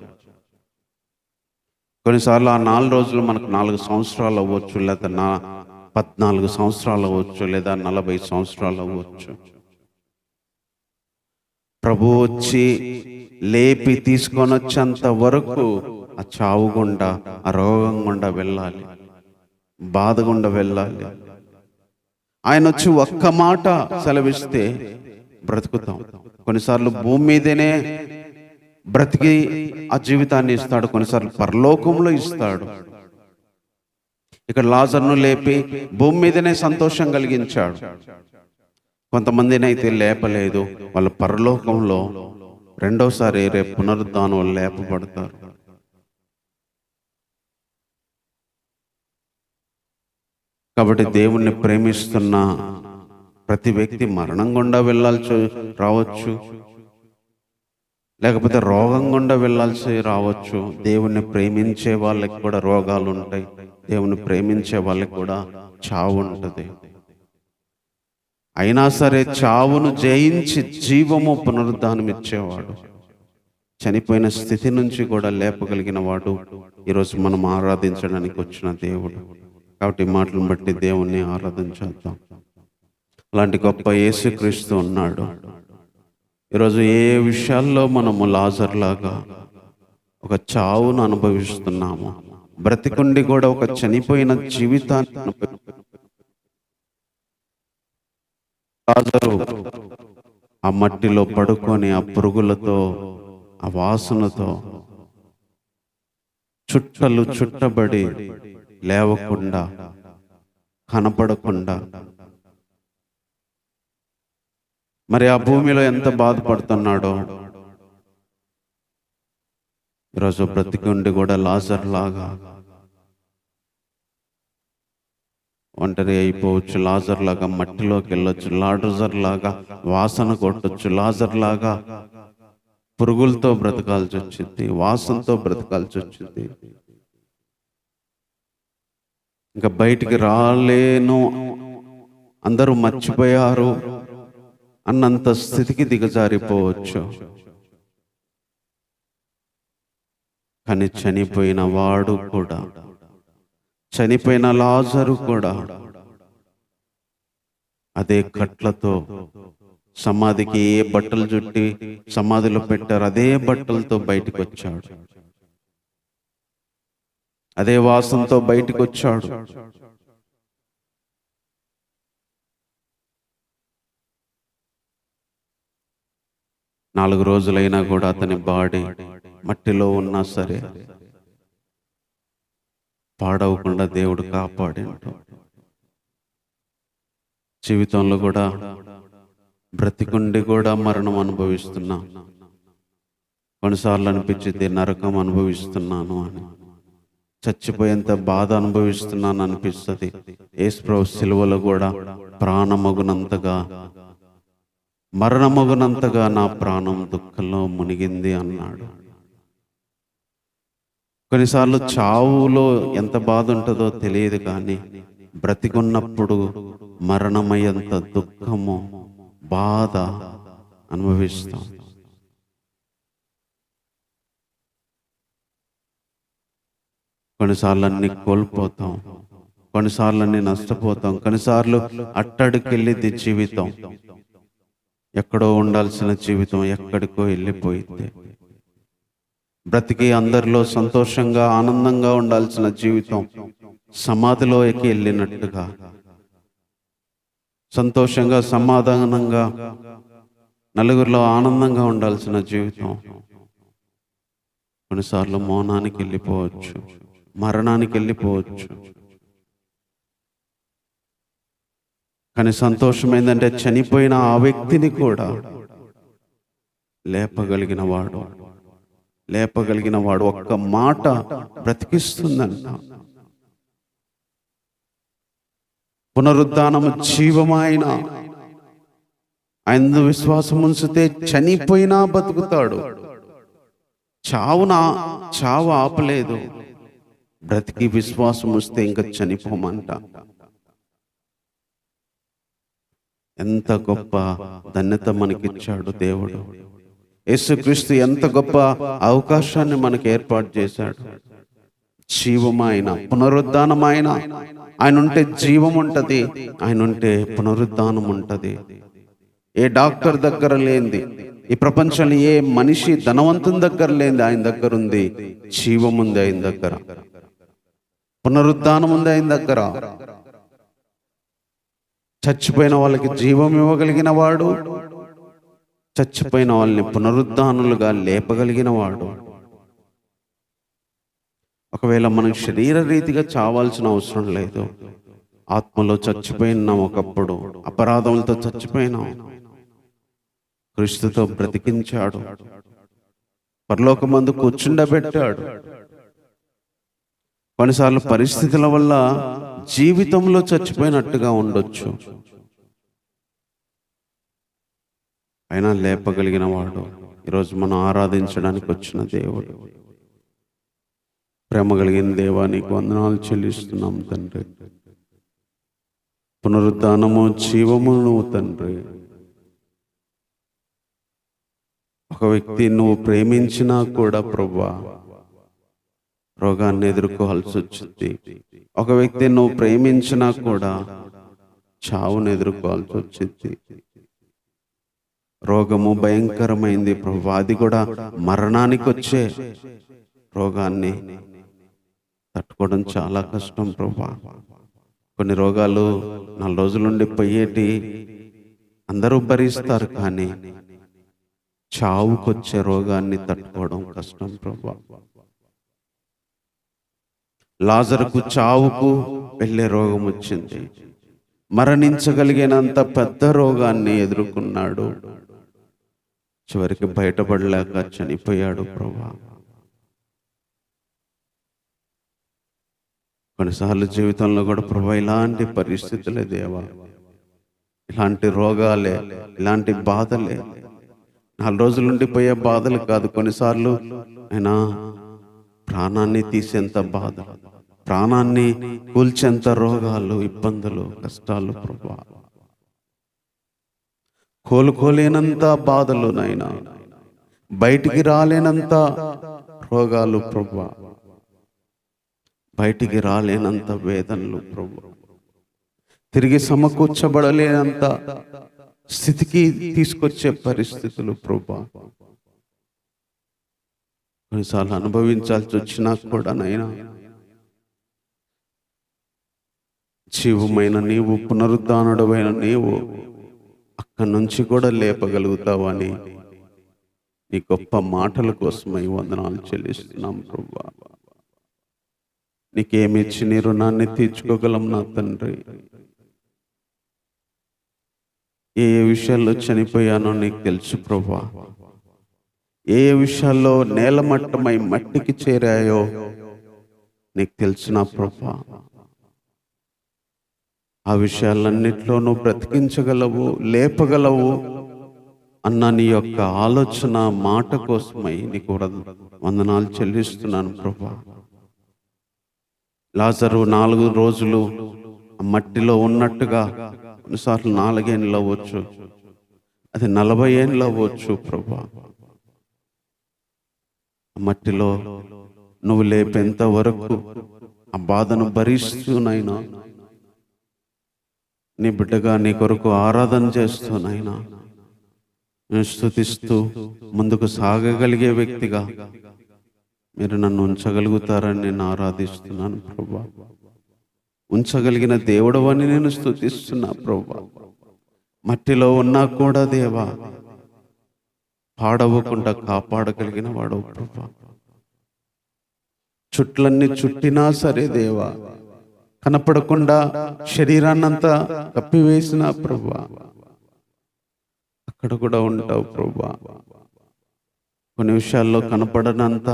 కొన్నిసార్లు ఆ 4 రోజులు మనకు 4 సంవత్సరాలు అవ్వచ్చు, లేదా 14 సంవత్సరాలు అవ్వచ్చు, లేదా 40 సంవత్సరాలు అవ్వచ్చు. ప్రభు వచ్చి లేపి తీసుకొని వచ్చేంత వరకు ఆ చావు గుండా, ఆ రోగం గుండా వెళ్ళాలి, బాధ గుండా వెళ్ళాలి. ఆయన వచ్చి ఒక్క మాట సెలవిస్తే బ్రతుకుతాం. కొన్నిసార్లు భూమి మీదనే బ్రతికి ఆ జీవితాన్ని ఇస్తాడు, కొన్నిసార్లు పరలోకంలో ఇస్తాడు. ఇక్కడ లాజరును లేపి భూమి మీదనే సంతోషం కలిగించాడు. కొంతమందిని అయితే లేపలేదు, వాళ్ళ పరలోకంలో రెండోసారి రేపు పునరుద్ధానం లేపబడతారు. కాబట్టి దేవుణ్ణి ప్రేమిస్తున్న ప్రతి వ్యక్తి మరణం గుండా వెళ్ళాల్సి రావచ్చు, లేకపోతే రోగం గుండా వెళ్ళాల్సి రావచ్చు. దేవుణ్ణి ప్రేమించే వాళ్ళకి కూడా రోగాలు ఉంటాయి, దేవుని ప్రేమించే వాళ్ళకి కూడా చావు ఉంటుంది. అయినా సరే చావును జయించి జీవము, పునరుద్ధానం ఇచ్చేవాడు, చనిపోయిన స్థితి నుంచి కూడా లేపగలిగిన వాడు ఈరోజు మనం ఆరాధించడానికి వచ్చిన దేవుడు. కాబట్టి మాటలను బట్టి దేవుణ్ణి ఆరాధించేద్దాం. అలాంటి గొప్ప యేసుక్రీస్తు ఉన్నాడు. ఈరోజు ఏ విషయాల్లో మనము లాజర్లాగా ఒక చావును అనుభవిస్తున్నాము, బ్రతికుండి కూడా ఒక చనిపోయిన జీవితాన్ని లాజరు ఆ మట్టిలో పడుకొని ఆ పురుగులతో, ఆ వాసనతో చుట్టబడి లేవకుండా, కనపడకుండా, మరి ఆ భూమిలో ఎంత బాధపడుతున్నాడో. ఈరోజు బ్రతికుండి కూడా లాజర్ లాగా ఒంటరి అయిపోవచ్చు, లాజర్ లాగా మట్టిలోకి వెళ్ళొచ్చు, లాజర్ లాగా వాసన కొట్టొచ్చు, లాజర్ లాగా పురుగులతో బ్రతకాల్సి వచ్చింది, వాసనతో బ్రతకాల్సి వచ్చింది. ఇంకా బయటికి రాలేను, అందరూ మర్చిపోయారు అన్నంత స్థితికి దిగజారిపోవచ్చు. కానీ చనిపోయిన వాడు కూడా, చనిపోయిన లాజరు కూడా అదే కట్లతో, సమాధికి ఏ బట్టలు చుట్టి సమాధిలో పెట్టారు అదే బట్టలతో బయటికి వచ్చాడు. అదే వాసనతో బయటికి వచ్చాడు. నాలుగు రోజులైనా కూడా అతని బాడీ మట్టిలో ఉన్నా సరే పాడవకుండా దేవుడు కాపాడిండు. జీవితంలో కూడా బ్రతికుండి కూడా మరణం అనుభవిస్తున్నా. కొన్నిసార్లు అనిపించింది నరకం అనుభవిస్తున్నాను అని, చచ్చిపోయేంత బాధ అనుభవిస్తున్నాను అనిపిస్తుంది. యేసుప్రభు సిలువలో కూడా ప్రాణమగునంతగా, మరణమగునంతగా నా ప్రాణం దుఃఖంలో మునిగింది అన్నాడు. కొన్నిసార్లు చావులో ఎంత బాధ ఉంటుందో తెలియదు, కానీ బ్రతికున్నప్పుడు మరణమయ్యేంత దుఃఖము, బాధ అనుభవిస్తాం. కొన్నిసార్లు అన్ని కోల్పోతాం, కొన్నిసార్లు అన్ని నష్టపోతాం, కొన్నిసార్లు అట్టడికెళ్ళింది జీవితం. ఎక్కడో ఉండాల్సిన జీవితం ఎక్కడికో వెళ్ళిపోయింది. బ్రతికి అందరిలో సంతోషంగా ఆనందంగా ఉండాల్సిన జీవితం సమాధిలోకి వెళ్ళినట్టుగా, సంతోషంగా సమాధానంగా నలుగురిలో ఆనందంగా ఉండాల్సిన జీవితం కొన్నిసార్లు మౌనానికి వెళ్ళిపోవచ్చు, మరణానికి వెళ్ళిపోవచ్చు. కానీ సంతోషం ఏంటంటే చనిపోయిన ఆ వ్యక్తిని కూడా లేపగలిగిన వాడు ఒక్క మాట బ్రతికిస్తుందంట. పునరుద్ధానము జీవమైన ఆయన విశ్వాసం ఉంచితే చనిపోయినా బతుకుతాడు. చావు ఆపలేదు. బ్రతికి విశ్వాసం వస్తే ఇంకా చనిపోమంట. ఎంత గొప్ప ధన్యత మనకిచ్చాడు దేవుడు. యేసుక్రీస్తు ఎంత గొప్ప అవకాశాన్ని మనకు ఏర్పాటు చేశాడు. జీవమైన, పునరుద్ధానమైన, ఆయన ఉంటే జీవం ఉంటది, ఆయన ఉంటే పునరుద్ధానం ఉంటది. ఏ డాక్టర్ దగ్గర లేనిది, ఈ ప్రపంచంలో ఏ మనిషి ధనవంతుని దగ్గర లేనిది ఆయన దగ్గర ఉంది. జీవం ఉంది ఆయన దగ్గర, పునరుద్ధానం ఉంది ఆయన దగ్గర. చచ్చిపోయిన వాళ్ళకి జీవం ఇవ్వగలిగిన వాడు, చచ్చిపోయిన వాళ్ళని పునరుద్ధానులుగా లేపగలిగిన వాడు. ఒకవేళ మనం శరీర రీతిగా చావాల్సిన అవసరం లేదు. ఆత్మలో చచ్చిపోయినాం, ఒకప్పుడు అపరాధములతో చచ్చిపోయినాం, క్రీస్తుతో బ్రతికించాడు, పరలోకమందు కూర్చుండబెట్టాడు. కొన్నిసార్లు పరిస్థితుల వల్ల జీవితంలో చచ్చిపోయినట్టుగా ఉండొచ్చు, అయినా లేపగలిగిన వాడు ఈరోజు మనం ఆరాధించడానికి వచ్చిన దేవుడు. ప్రేమ కలిగిన దేవా, నీకు వందనాలు చెల్లిస్తున్నాం తండ్రి. పునరుద్ధానము జీవము నువ్వు తండ్రి. ఒక వ్యక్తి నువ్వు ప్రేమించినా కూడా ప్రభువా రోగాన్ని ఎదుర్కోవాల్సి వచ్చింది. ఒక వ్యక్తి నువ్వు ప్రేమించినా కూడా చావును ఎదుర్కోవాల్సి వచ్చింది. రోగము భయంకరమైంది ప్రభువా, అది కూడా మరణానికి వచ్చే రోగాన్ని తట్టుకోవడం చాలా కష్టం ప్రభువా. కొన్ని రోగాలు 4 రోజులుండి పోయేటి అందరూ భరిస్తారు, కానీ చావుకొచ్చే రోగాన్ని తట్టుకోవడం కష్టం ప్రభువా. లాజరుకు చావుకు వెళ్ళే రోగం వచ్చింది, మరణించగలిగినంత పెద్ద రోగాన్ని ఎదుర్కొన్నాడు. చివరికి బయటపడలేక చనిపోయాడు ప్రభువా. కొన్నిసార్లు జీవితంలో కూడా ప్రభువా ఇలాంటి పరిస్థితులే దేవా, ఇలాంటి రోగాలే, ఇలాంటి బాధలే, 4 రోజులు ఉండిపోయే బాధలు కాదు, కొన్నిసార్లు ఆయన ప్రాణాన్ని తీసేంత బాధ, ప్రాణాన్ని కూల్చేంత రోగాలు, ఇబ్బందులు, కష్టాలు ప్రభువా, కోలుకోలేనంత బాధలు నాయనా, బయటికి రాలేనంత రోగాలు ప్రభువా, బయటికి రాలేనంత వేదనలు ప్రభువా, తిరిగి సమకూర్చబడలేనంత స్థితికి తీసుకొచ్చే పరిస్థితులు ప్రభువా, కొన్నిసార్లు అనుభవించాల్సి వచ్చినా కూడా నైనా జీవమైన నీవు, పునరుద్ధానుడమైన నీవు అక్కడి నుంచి కూడా లేపగలుగుతావని నీ గొప్ప మాటల కోసమై వందనాలు చెల్లిస్తున్నాం ప్రభువా. నీకేమిచ్చి నీ రుణాన్ని తీర్చుకోగలం నా తండ్రి. ఏ విషయాల్లో చనిపోయానో నీకు తెలుసు ప్రభువా. ఏ విషయాల్లో నేలమట్టమై మట్టికి చేరాయో నీకు తెలుసు నా ప్రభువా. ఆ విషయాలన్నిట్లో నువ్వు బ్రతికించగలవు, లేపగలవు అన్న నీ యొక్క ఆలోచన, మాట కోసమై నీకు వందనాలు చెల్లిస్తున్నాను ప్రభువా. లాజరు 4 రోజులు మట్టిలో ఉన్నట్టుగా, కొన్నిసార్లు 4 ఏళ్ళు అవ్వచ్చు, అది 40 ఏళ్ళు అవ్వచ్చు ప్రభువా. మట్టిలో నువ్వు లేపేంత వరకు ఆ బాధను భరిస్తూనైనా నీ బిడ్డగా నీ కొరకు ఆరాధన చేస్తూనైనా నేను స్తుతిస్తూ ముందుకు సాగగలిగే వ్యక్తిగా మీరు నన్ను ఉంచగలుగుతారని నేను ఆరాధిస్తున్నాను ప్రభువా. ఉంచగలిగిన దేవుడవని నేను స్తుతిస్తున్నా ప్రభువా. మట్టిలో ఉన్నా కూడా దేవా, పాడవకుండా కాపాడగలిగిన వాడు ప్రభువా. చుట్లన్నీ చుట్టినా సరే దేవా, కనపడకుండా శరీరాన్నంతా కప్పివేసిన ప్రభువా, అక్కడ కూడా ఉంటావు ప్రభువా. కొన్ని విషయాల్లో కనపడనంత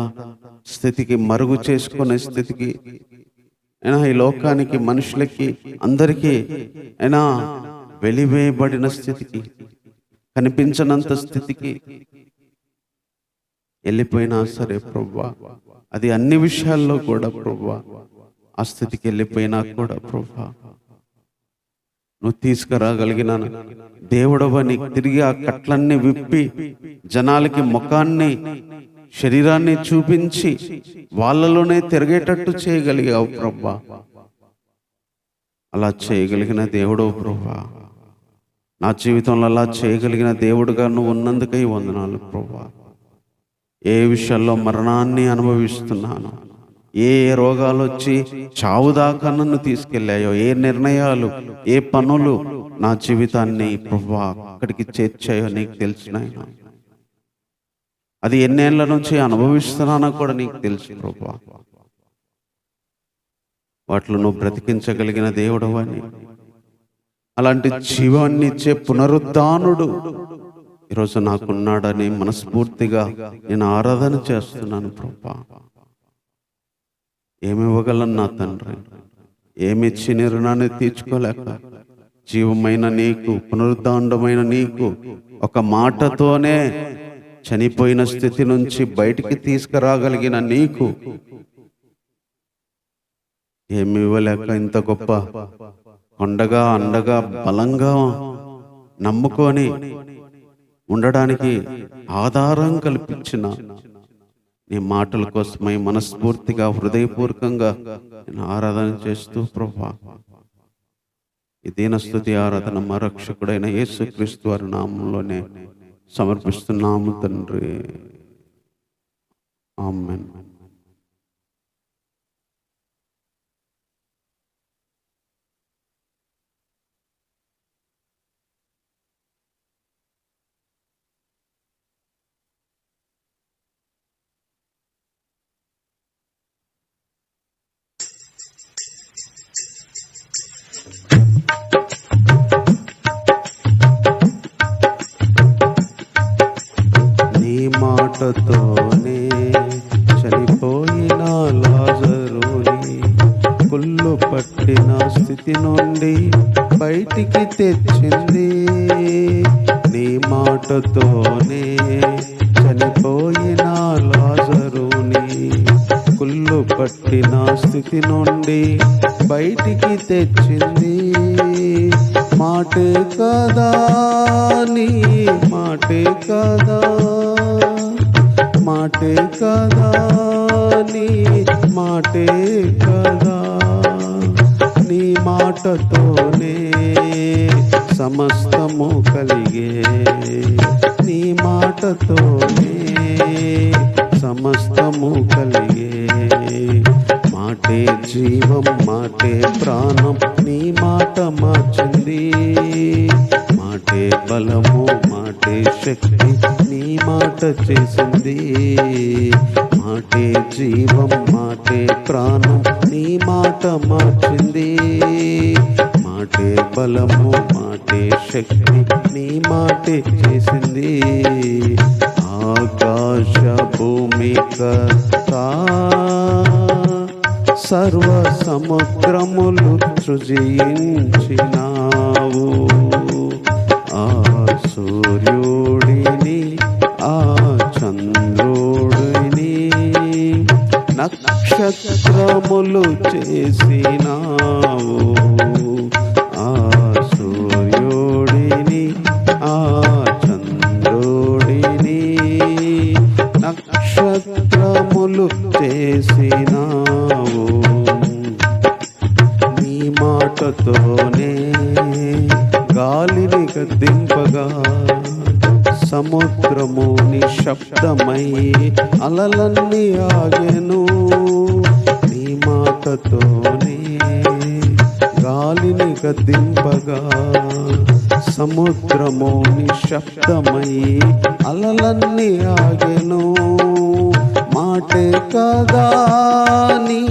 స్థితికి, మరుగు చేసుకునే స్థితికి అయినా, ఈ లోకానికి, మనుషులకి, అందరికీ అయినా వెలివేయబడిన స్థితికి, కనిపించనంత స్థితికి వెళ్ళిపోయినా సరే ప్రభువా, అది అన్ని విషయాల్లో కూడా ప్రభువా, ఆ స్థితికి వెళ్ళిపోయినా కూడా ప్రభువా, నువ్వు తీసుకురాగలిగిన దేవుడవని తిరిగి ఆ కట్లన్నీ విప్పి జనాలకి ముఖాన్ని, శరీరాన్ని చూపించి వాళ్ళలోనే తిరిగేటట్టు చేయగలిగావు ప్రభువా. అలా చేయగలిగిన దేవుడవు ప్రభువా. నా జీవితంలో అలా చేయగలిగిన దేవుడుగా నువ్వు ఉన్నందుకై వందనాలు ప్రభువా. ఏ విషయాల్లో మరణాన్ని అనుభవిస్తున్నాను, ఏ రోగాలు వచ్చి చావు దాకా నన్ను తీసుకెళ్ళాయో, ఏ నిర్ణయాలు, ఏ పనులు నా జీవితాన్ని ప్రభువా అక్కడికి చేర్చాయో నీకు తెలిసినాయన. అది ఎన్నేళ్ల నుంచి అనుభవిస్తున్నానో కూడా నీకు తెలుసు ప్రభువా. వాటిలో నువ్వు బ్రతికించగలిగిన దేవుడవని, అలాంటి జీవాన్ని ఇచ్చే పునరుద్ధానుడు ఈరోజు నాకున్నాడని మనస్ఫూర్తిగా నేను ఆరాధన చేస్తున్నాను ప్రభువా. ఏమి ఇవ్వగలను నా తండ్రి? ఏమిచ్చి నీ రుణాన్ని తీర్చుకోలేక, జీవమైన నీకు, పునరుద్ధాండమైన నీకు ఒక మాటతోనే చనిపోయిన స్థితి నుంచి బయటికి తీసుకురాగలిగిన నీకు ఏమి ఇవ్వలేక ఇంత గొప్ప కొండగా, అండగా, బలంగా నమ్ముకొని ఉండడానికి ఆధారం కల్పించిన నీ మాటల కోసమై మనస్ఫూర్తిగా, హృదయపూర్వకంగా నేను ఆరాధన చేస్తూ ప్రభువా, ఈ దీనస్తుతి ఆరాధన మా రక్షకుడైన యేసుక్రీస్తు వారి నామంలోనే సమర్పిస్తున్నాము తండ్రి. ఆమేన్. మాటతోనే చనిపోయిన లాజరుని కుళ్ళు పట్టిన స్థితి నుండి బయటికి తెచ్చింది. నీ మాటతోనే చనిపోయిన లాజరుని కుళ్ళు ముళ్ళు పట్టిన స్థితి నుండి బయటికి తెచ్చింది. మాటే కదా నీ మాటే కదా, మాటే కదా నీ మాటే కదా. నీ మాటతోనే సమస్తము కలిగే, నీ మాటతోనే సమస్తము కలిగే. మాటే జీవం మాటే ప్రాణం, నీ మాట మార్చింది. మాటే బలము మాటే శక్తి, నీ మాట చేసింది. మాటే జీవం మాటే ప్రాణం, నీ మాట మార్చింది. మాటే బలము మాటే శక్తి, నీ మాటే చేసింది. ఆకాశ భూమి కర్తా, సర్వ సముద్రములు సృజించినావు. ఆ సూర్యుడిని ఆ చంద్రుడిని నక్షత్రములు చేసినావు. ఆ సూర్యుడిని ఆ చంద్రుడిని నక్షత్రములు చేసినావు. నీ మాటతోనే గాలిని గద్దింపగా సముద్రము నిశ్శబ్దమై అలలన్నీ ఆగెను. నీ మాటతోనే గాలిని గద్దింపగా సముద్రము నిశ్శబ్దమై అలలన్నీ ఆగెను. మాటే కదా నీ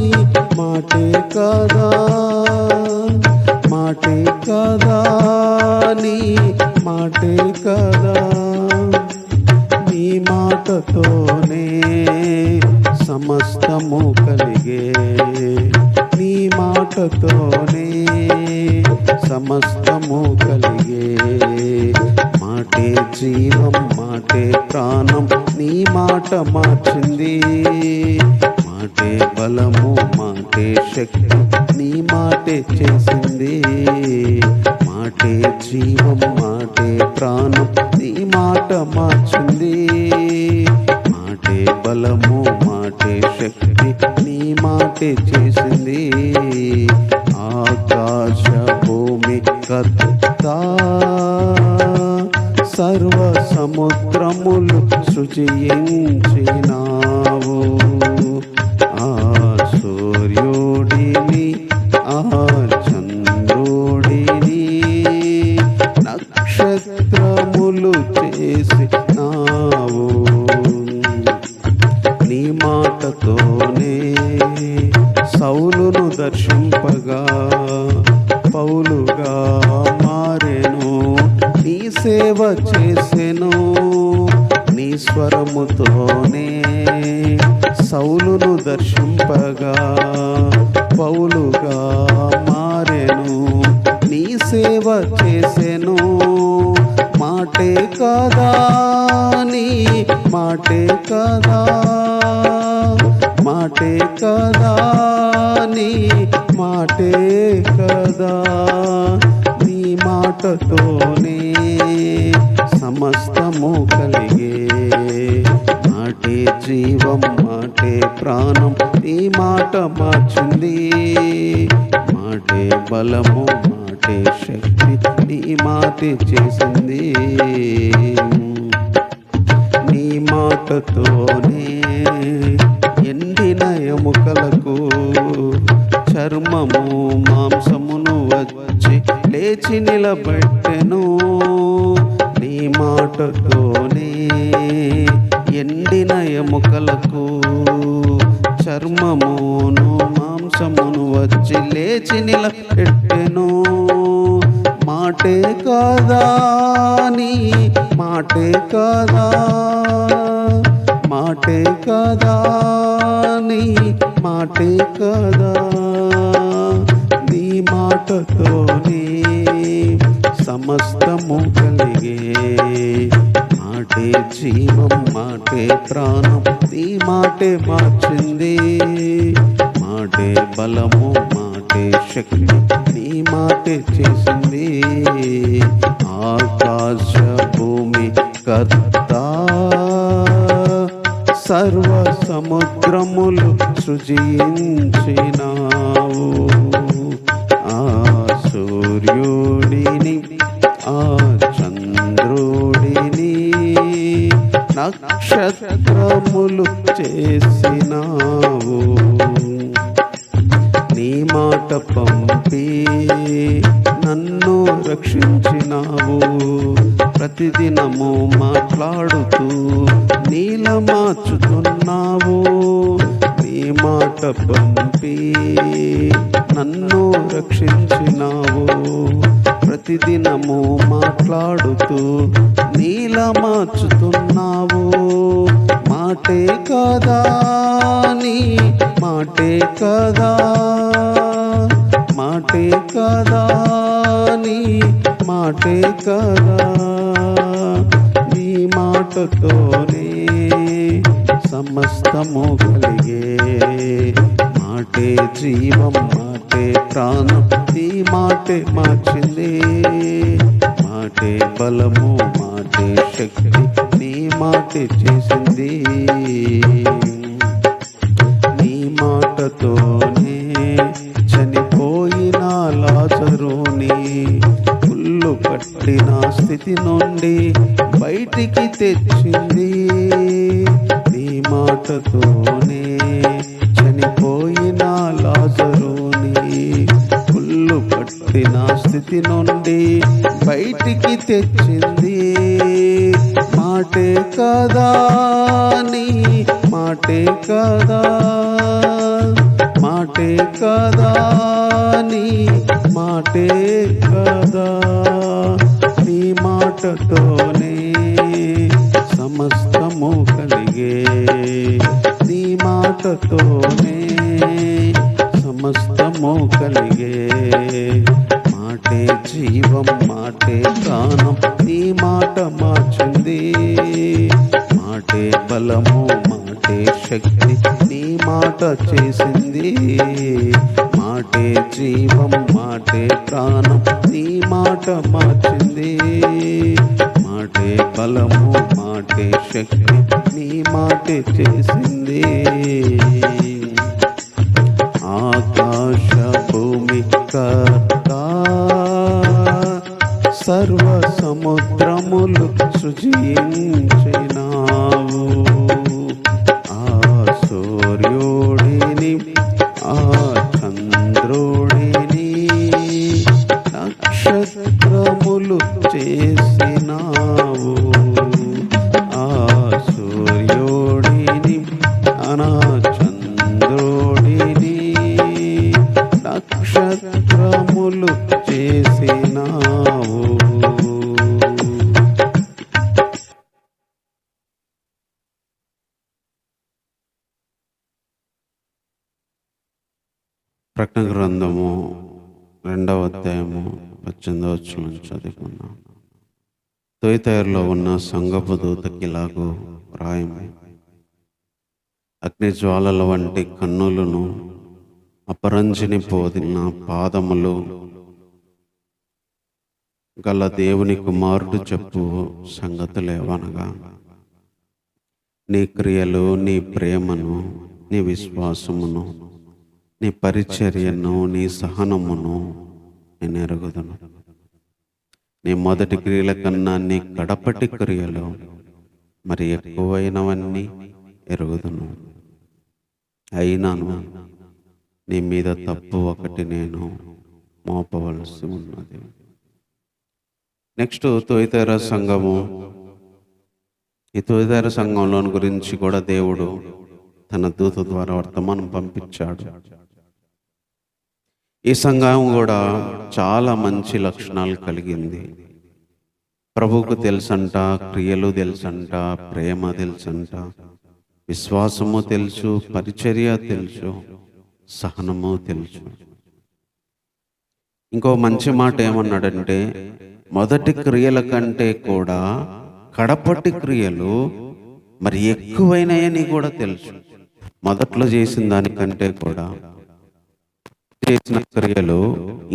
మాటే కదా, మాటే కదా నీ మాటే కదా. నీ మాటతోనే సమస్తము కలిగే, నీ మాటతోనే సమస్తము కలిగే. మాటే జీవం మాటే ప్రాణం, నీ మాట మార్చింది. మాటే బలము మాటే శక్తి, నీ మాటే చేసింది. మాటే జీవం మాటే ప్రాణం, నీ మాట మార్చింది. మాటే బలము మాటే శక్తి, నీ మాటే చేసింది. ఆకాశ భూమి కర్తా, సర్వ సముద్రములు సృజించినావు. ఆ సూర్యుడిని ఆ చంద్రుడిని నక్షత్రములు చేసినావు. నీ మాటతోనే సౌలును దర్శింపగా పౌలుగా మారెను. నీ సేవ చేసెను. నీ స్వరముతోనే సౌలును దర్శింపగా పౌలుగా మారెను. నీ సేవ చేసెను. మాటే కదా నీ మాటే కదా, మాటే కదా నీ మాటే కదా. నీ మాటతోనే సమస్తము కలిగే. మాటే జీవం మాటే ప్రాణం, నీ మాట మార్చింది. మాటే బలము మాటే శక్తి, నీ మాటే చేసింది. నీ మాటతోనే ఎండిన ఎముకలకు చర్మము మాంసమును వచ్చి లేచి నిలబెట్టెను. నీ మాటతోనే ఎండిన ఎముకలకు చర్మమును మాంసమును వచ్చి లేచి నిలబెట్టెను. మాటే కదా నీ మాటే కదా, మాటే కదా నీ మాటే కదా. నీ మాటతోనే సమస్తము కలిగే. మాటే జీవం, మాటే ప్రాణం, నీ మాటే మార్చింది. మాటే బలము, మాటే శక్తి, నీ మాటే చేసింది. ఆకాశ భూమి కర్త, సర్వ సముద్రములు సృజించినావు. ఆ సూర్యుడిని, ఆ చంద్రుడిని, నక్షత్రములు చేసినావు. నీ మాట పంపి నన్ను రక్షించినావు. ప్రతిదినము మాట్లాడుతూ నీలా మార్చుతున్నావు. నీ మాట పంపి నన్ను రక్షించినావు. ప్రతిదినము మాట్లాడుతూ నీలా మార్చుతున్నావు. మాటే కదా నీ మాటే కదా, మాటే కదా నీ మాటే కదా. నీ మాటతోనే సమస్తము కలిగే. మాటే జీవం, మాటే ప్రాణం, నీ మాటే మార్చింది. మాటే బలము, మాటే శక్తి, నీ మాటే చేసింది. నీ మాటతోనే చనిపోయిన లాజరుని కుళ్ళు పట్టిన స్థితి నుండి బయటికి తెచ్చింది. నీ మాటతోనే చనిపోయిన లాజరుని కుళ్ళు పట్టిన స్థితి నుండి బయటికి తెచ్చింది. మాటే కదా నీ మాటే కదా, మాటే కదా నీ మాటే కదా. నీ మాటతోనే సమస్తము కలిగే. నీ మాటతోనే సమస్తము కలిగే. మాటే జీవం, మాటే ప్రాణం, నీ మాట మార్చింది. మాటే బలము, మాటే శక్తి, నీ మాట చేసింది. మాటే జీవం, మాటే ప్రాణం, నీ మాట మార్చింది. మాటే బలము, మాటే శక్తి, నీ మాటే చేసింది. ఆకాశ భూమి కర్త, సర్వ సముద్రములు సృజించినావు. ఆ సూర్యుడిని, ఆ చంద్రుడిని, నక్షత్రములు చేసినావు. ఆ సూర్యుడిని, అనా చంద్రుడిని, నక్షత్రములు చేసినావు. ప్రకటన గ్రంథము 2వ అధ్యాయము 18వ వచనం నుంచి చదువుకున్నాం. తుయతైరలో ఉన్న సంఘపు దూతకి ఇలాగూ రాయము. అగ్ని జ్వాలల వంటి కన్నులను, అపరంజిని పోదిన పాదములు గల దేవుని కుమారుడు చెప్పు సంగతులేవనగా, నీ క్రియలు, నీ ప్రేమను, నీ విశ్వాసమును, నీ పరిచర్యను, నీ సహనమును నేను ఎరుగుదును. నీ మొదటి క్రియల కన్నా నీ కడపటి క్రియలు మరి ఎక్కువైనవన్నీ ఎరుగుదును. అయినాను నీ మీద తప్పు ఒకటి నేను మోపవలసి ఉన్నది. నెక్స్ట్ తుయతైర సంఘము. ఈ తుయతైర సంఘంలో గురించి కూడా దేవుడు తన దూత ద్వారా వర్తమానం పంపించాడు. ఈ సంఘం కూడా చాలా మంచి లక్షణాలు కలిగింది. ప్రభువుకు తెలుసంట, క్రియలు తెలుసంట, ప్రేమ తెలుసంట, విశ్వాసము తెలుసు, పరిచర్య తెలుసు, సహనము తెలుసు. ఇంకో మంచి మాట ఏమన్నాడంటే, మొదటి క్రియల కంటే కూడా కడపటి క్రియలు మరి ఎక్కువైనాయని కూడా తెలుసు. మొదట్లో చేసిన దానికంటే కూడా చేసిన క్రియలు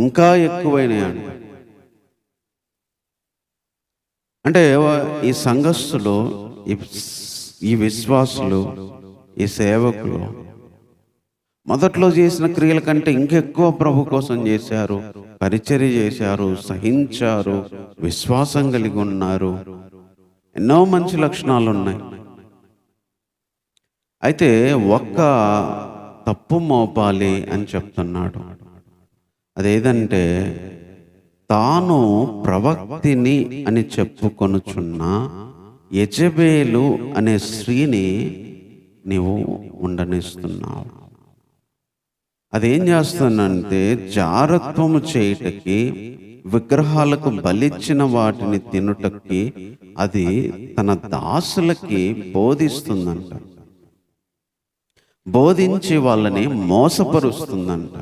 ఇంకా ఎక్కువైనాయండి. అంటే ఈ సంఘస్థులు, ఈ విశ్వాసులు, ఈ సేవకులు మొదట్లో చేసిన క్రియల కంటే ఇంకెక్కువ ప్రభు కోసం చేశారు, పరిచర్య చేశారు, సహించారు, విశ్వాసం కలిగి ఉన్నారు. ఎన్నో మంచి లక్షణాలు ఉన్నాయి. అయితే ఒక్క తప్పు మోపాలి అని చెప్తున్నాడు. అదేదంటే, తాను ప్రవక్తిని అని చెప్పుకొనుచున్న యెజబేలు అనే స్త్రీని నీవు ఉండనిస్తున్నావు. అదేం చేస్తుందంటే, జారత్వము చేయుటకి, విగ్రహాలకు బలిచ్చిన వాటిని తినుటకి అది తన దాసులకి బోధిస్తుందంట. బోధించి వాళ్ళని మోసపరుస్తుందంట.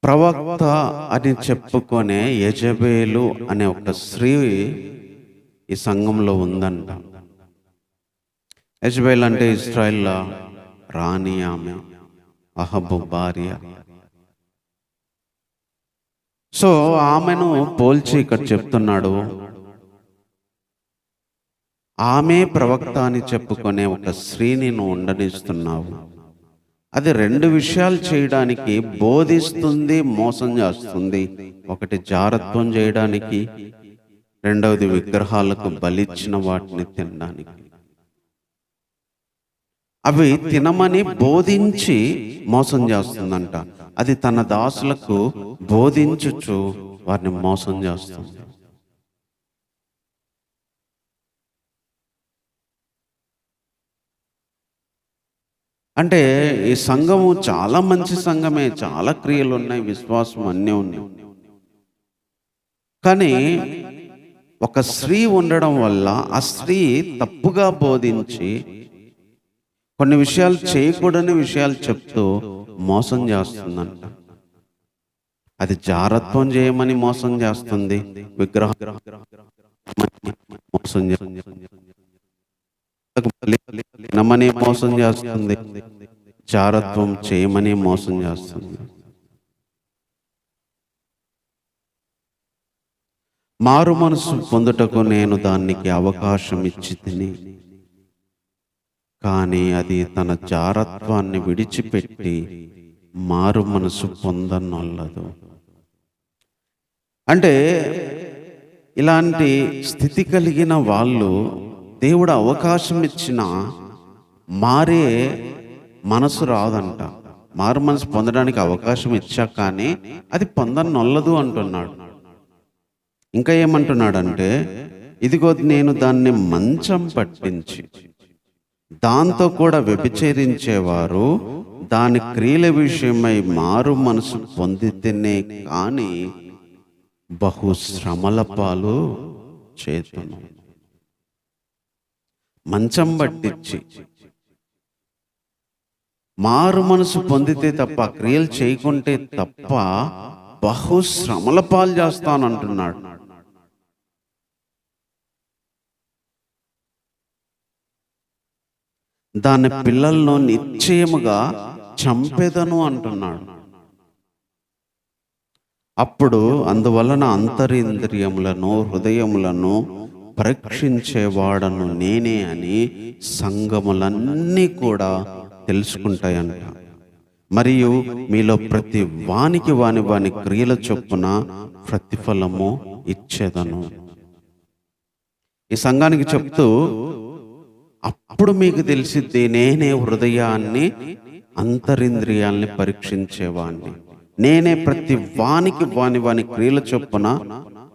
ప్రవక్త అని చెప్పుకొనే యెజబేలు అనే ఒక స్త్రీ ఈ సంఘంలో ఉందంట. యెజబేల్ అంటే ఇశ్రాయేల్ రాణి, ఆమె అహబు భార్య. సో ఆమెను పోల్చి ఇక్కడ చెప్తున్నాడు, ఆమె ప్రవక్త అని చెప్పుకునే ఒక స్త్రీని నువ్వు ఉండనిస్తున్నావు. అది రెండు విషయాలు చేయడానికి బోధిస్తుంది, మోసం చేస్తుంది. ఒకటి జారత్వం చేయడానికి, రెండవది విగ్రహాలకు బలిచ్చిన వాటిని తినడానికి. అవి తినమని బోధించి మోసం చేస్తుందంట. అది తన దాసులకు బోధించుచు వారిని మోసం చేస్తుంది. అంటే ఈ సంఘము చాలా మంచి సంఘమే, చాలా క్రియలు ఉన్నాయి, విశ్వాసం అన్నీ ఉన్నాయి. కానీ ఒక స్త్రీ ఉండడం వల్ల ఆ స్త్రీ తప్పుగా బోధించి కొన్ని విషయాలు చేయకూడని విషయాలు చెప్తూ మోసం చేస్తుందంట. అది జారత్వం చేయమని మోసం చేస్తుంది, విగ్రహం మోసం నమ్మని మోసం చేస్తుంది, జారత్వం చేయమని మోసం చేస్తుంది. మారు మనసు పొందుటకు నేను దానికి అవకాశం ఇచ్చి తిని, కానీ అది తన జారత్వాన్ని విడిచిపెట్టి మారు మనసు పొందనొల్లదు. అంటే ఇలాంటి స్థితి కలిగిన వాళ్ళు దేవుడు అవకాశం ఇచ్చిన మారే మనసు రాదంట. మారు మనసు పొందడానికి అవకాశం ఇచ్చా కానీ అది పొందనొల్లదు అంటున్నాడు. ఇంకా ఏమంటున్నాడంటే, ఇదిగో నేను దాన్ని మంచం పట్టించి దాంతో కూడా వ్యభిచరించేవారు దాని క్రియల విషయమై మారు మనసు పొందితేనే కానీ బహు శ్రమల పాలు చేతును. మంచం పట్టించి మారు మనసు పొందితే తప్ప, క్రియలు చేయకుంటే తప్ప బహు శ్రమల పాలు చేస్తానంటున్నాడు. దాని పిల్లలను నిశ్చయముగా చంపెదను అంటున్నాడు. అప్పుడు అందువలన అంతరింద్రియములను హృదయములను పరీక్షించేవాడను నేనే అని సంఘములన్నీ కూడా తెలుసుకుంటాయంట. మరియు మీలో ప్రతి వానికి వాని క్రియల చొప్పున ప్రతిఫలము ఇచ్చేదను. ఈ సంఘానికి చెప్తూ, అప్పుడు మీకు తెలిసిద్ది నేనే హృదయాన్ని అంతరింద్రియాల్ని పరీక్షించేవాణ్ణి, నేనే ప్రతి వానికి వాని క్రియల చొప్పున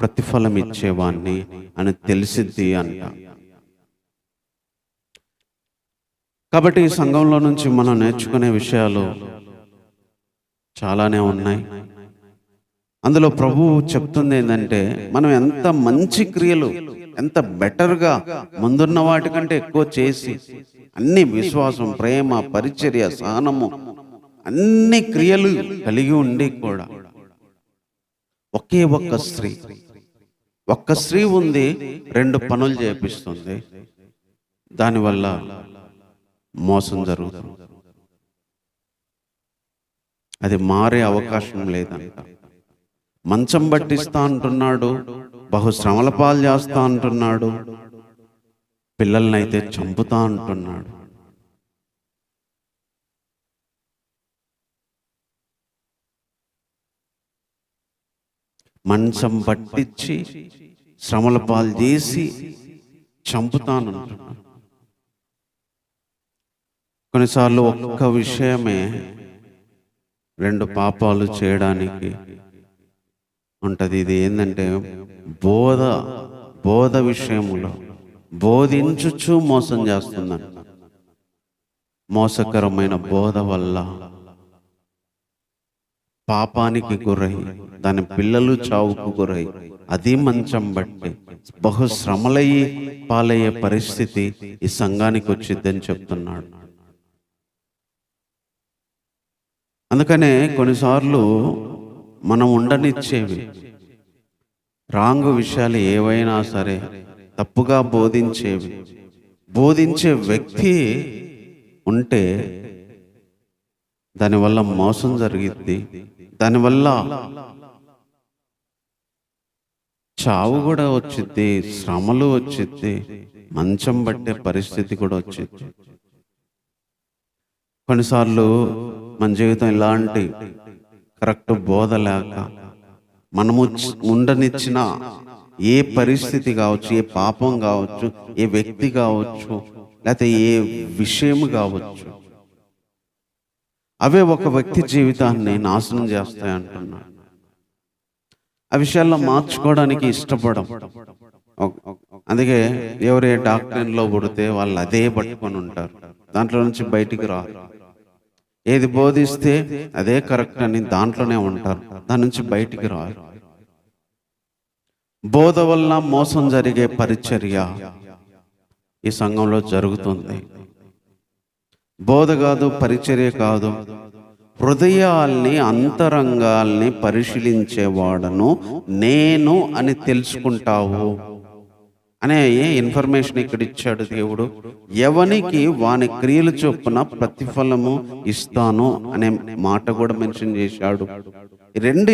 ప్రతిఫలం ఇచ్చేవాణ్ణి అని తెలిసిద్ది అంట. కాబట్టి ఈ సంఘంలో నుంచి మనం నేర్చుకునే విషయాలు చాలానే ఉన్నాయి. అందులో ప్రభువు చెప్తుంది ఏంటంటే, మనం ఎంత మంచి క్రియలు, ఎంత బెటర్గా ముందున్న వాటికంటే ఎక్కువ చేసి అన్ని విశ్వాసం, ప్రేమ, పరిచర్య, సహనము, అన్ని క్రియలు కలిగి ఉండి కూడా ఒకే ఒక్క స్త్రీ ఉంది, 2 పనులు చేపిస్తుంది. దానివల్ల మోసం జరుగుతుంది. అది మారే అవకాశం లేదంట. మంచం పట్టిస్తా అంటున్నాడు, బహుశ్రమల పాలు చేస్తా అంటున్నాడు, పిల్లల్నైతే చంపుతా అంటున్నాడు. మంచం పట్టించి శ్రమల పాలు చేసి చంపుతానంటున్నాడు. కొన్నిసార్లు ఒక్క విషయమే 2 పాపాలు చేయడానికి ఉంటుంది. ఇది ఏంటంటే బోధ విషయములో బోధించుచు మోసం చేస్తుందంట. మోసకరమైన బోధ వల్ల పాపానికి గురై దాని పిల్లలు చావుకు గురై అది మంచం బట్టి బహుశ్రమలయ్యి పాలయ్యే పరిస్థితి ఈ సంఘానికి వచ్చిద్దని చెప్తున్నాడు. అందుకనే కొన్నిసార్లు మనం ఉండనిచ్చేవి రాంగ్ విషయాలు ఏవైనా సరే, తప్పుగా బోధించే వ్యక్తి ఉంటే దానివల్ల మోసం జరిగిద్ది, దానివల్ల చావు కూడా వచ్చిద్ది, శ్రమలు వచ్చిద్ది, మంచం పట్టే పరిస్థితి కూడా వచ్చింది. కొన్నిసార్లు మన జీవితం ఇలాంటి కరెక్ట్ బోధ లేక మనము ఉండనిచ్చిన ఏ పరిస్థితి కావచ్చు, ఏ పాపం కావచ్చు, ఏ వ్యక్తి కావచ్చు, లేకపోతే ఏ విషయం కావచ్చు, అవే ఒక వ్యక్తి జీవితాన్ని నాశనం చేస్తాయి అంటున్నాడు. ఆ విషయాల్లో మార్చుకోవడానికి ఇష్టపడం. అందుకే ఎవరే డాక్టరీన్లో పుడితే వాళ్ళు అదే పట్టుకొని ఉంటారు, దాంట్లో నుంచి బయటికి రారు. ఏది బోధిస్తే అదే కరెక్ట్ అని దాంట్లోనే ఉంటారు, దాని నుంచి బయటికి రారు. బోధ వల్ల మోసం జరిగే పరిచర్య ఈ సంఘంలో జరుగుతుంది. బోధ కాదు, పరిచర్య కాదు, హృదయాల్ని అంతరంగాల్ని పరిశీలించేవాడను నేను అని తెలుసుకుంటావు అనే ఇన్ఫర్మేషన్ ఇక్కడ ఇచ్చాడు దేవుడు. ఎవనికి వాని క్రియలు చొప్పున ప్రతిఫలము ఇస్తాను అనే మాట కూడా మెన్షన్ చేశాడు.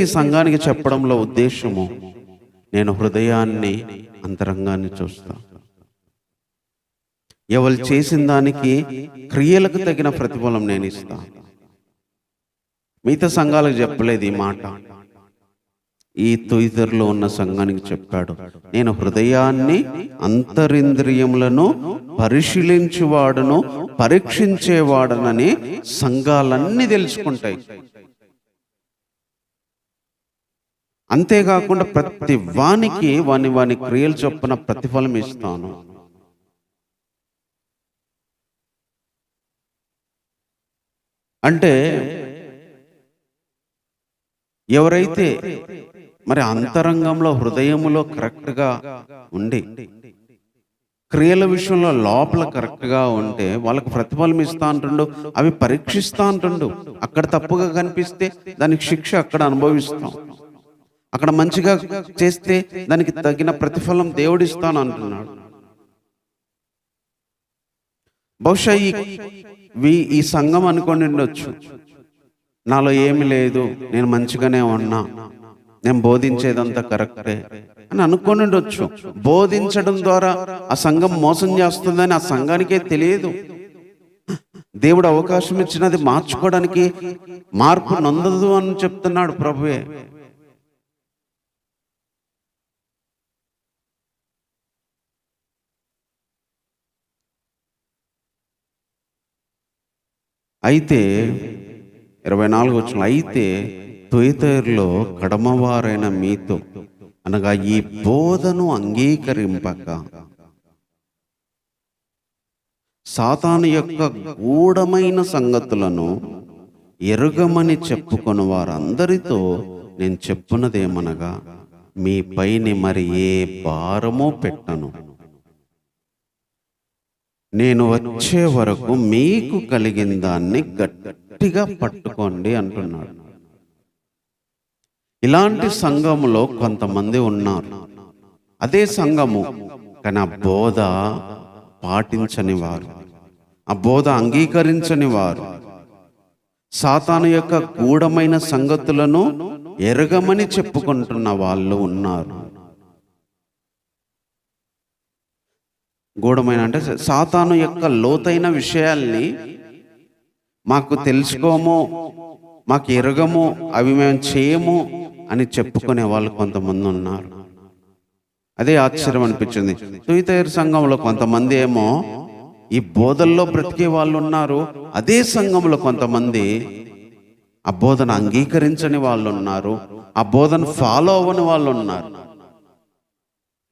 ఈ సంఘానికి చెప్పడంలో ఉద్దేశము, నేను హృదయాన్ని అంతరంగాన్ని చూస్తా. ఎవరు చేసిన దానికి క్రియలకు తగిన ప్రతిఫలం నేను ఇస్తా. మిగతా సంఘాలకు చెప్పలేదు ఈ మాట, ఈ తుయితరులో ఉన్న సంఘానికి చెప్పాడు. నేను హృదయాన్ని అంతరింద్రియములను పరిశీలించేవాడును, పరీక్షించేవాడనని సంఘాలన్నీ తెలుసుకుంటాయి. అంతేకాకుండా ప్రతి వానికి వాని క్రియలు చొప్పున ప్రతిఫలం ఇస్తాను. అంటే ఎవరైతే మరి అంతరంగంలో హృదయములో కరెక్ట్గా ఉండి క్రియల విషయంలో లోపల కరెక్ట్గా ఉంటే వాళ్ళకు ప్రతిఫలం ఇస్తా అంటుండు, అవి పరీక్షిస్తా అంటుండు. అక్కడ తప్పుగా కనిపిస్తే దానికి శిక్ష అక్కడ అనుభవిస్తాం, అక్కడ మంచిగా చేస్తే దానికి తగిన ప్రతిఫలం దేవుడిస్తాను అంటున్నాడు. బహుశా ఈ సంఘం అనుకొని ఉండొచ్చు, నాలో ఏమి లేదు, నేను మంచిగానే ఉన్నా, నేను బోధించేదంతా కరెక్టే అని అనుకొని ఉండొచ్చు. బోధించడం ద్వారా ఆ సంఘం మోసం చేస్తుందని ఆ సంఘానికే తెలియదు. దేవుడు అవకాశం ఇచ్చినది మార్చుకోవడానికి మార్పు నొందదు అని చెప్తున్నాడు ప్రభువే. అయితే 24 వచనం, అయితే తుయతైరులో కడమవారైన మీతో అనగా ఈ బోధను అంగీకరింపక సాతాను యొక్క గూఢమైన సంగతులను ఎరుగమని చెప్పుకొని వారందరితో నేను చెప్పున్నదేమనగా, మీ పైని మరి ఏ భారమో పెట్టను, నేను వచ్చే వరకు మీకు కలిగిన దాన్ని గట్టిగా పట్టుకోండి అంటున్నాడు. ఇలాంటి సంఘములో కొంతమంది ఉన్నారు. అదే సంఘము, కానీ ఆ బోధ పాటించని వారు, ఆ బోధ అంగీకరించని వారు, సాతాను యొక్క గూఢమైన సంగతులను ఎరగమని చెప్పుకుంటున్న వాళ్ళు ఉన్నారు. గూఢమైన అంటే సాతాను యొక్క లోతైన విషయాల్ని మాకు తెలుసుకోము, మాకు ఎరగము, అవి మేము చేయము అని చెప్పుకునే వాళ్ళు కొంతమంది ఉన్నారు. అదే ఆశ్చర్యం అనిపించింది. తుయితైరు సంఘంలో కొంతమంది ఏమో ఈ బోధల్లో బ్రతికే వాళ్ళు ఉన్నారు. అదే సంఘంలో కొంతమంది ఆ బోధన అంగీకరించని వాళ్ళు ఉన్నారు, ఆ బోధన ఫాలో అవ్వని వాళ్ళు ఉన్నారు.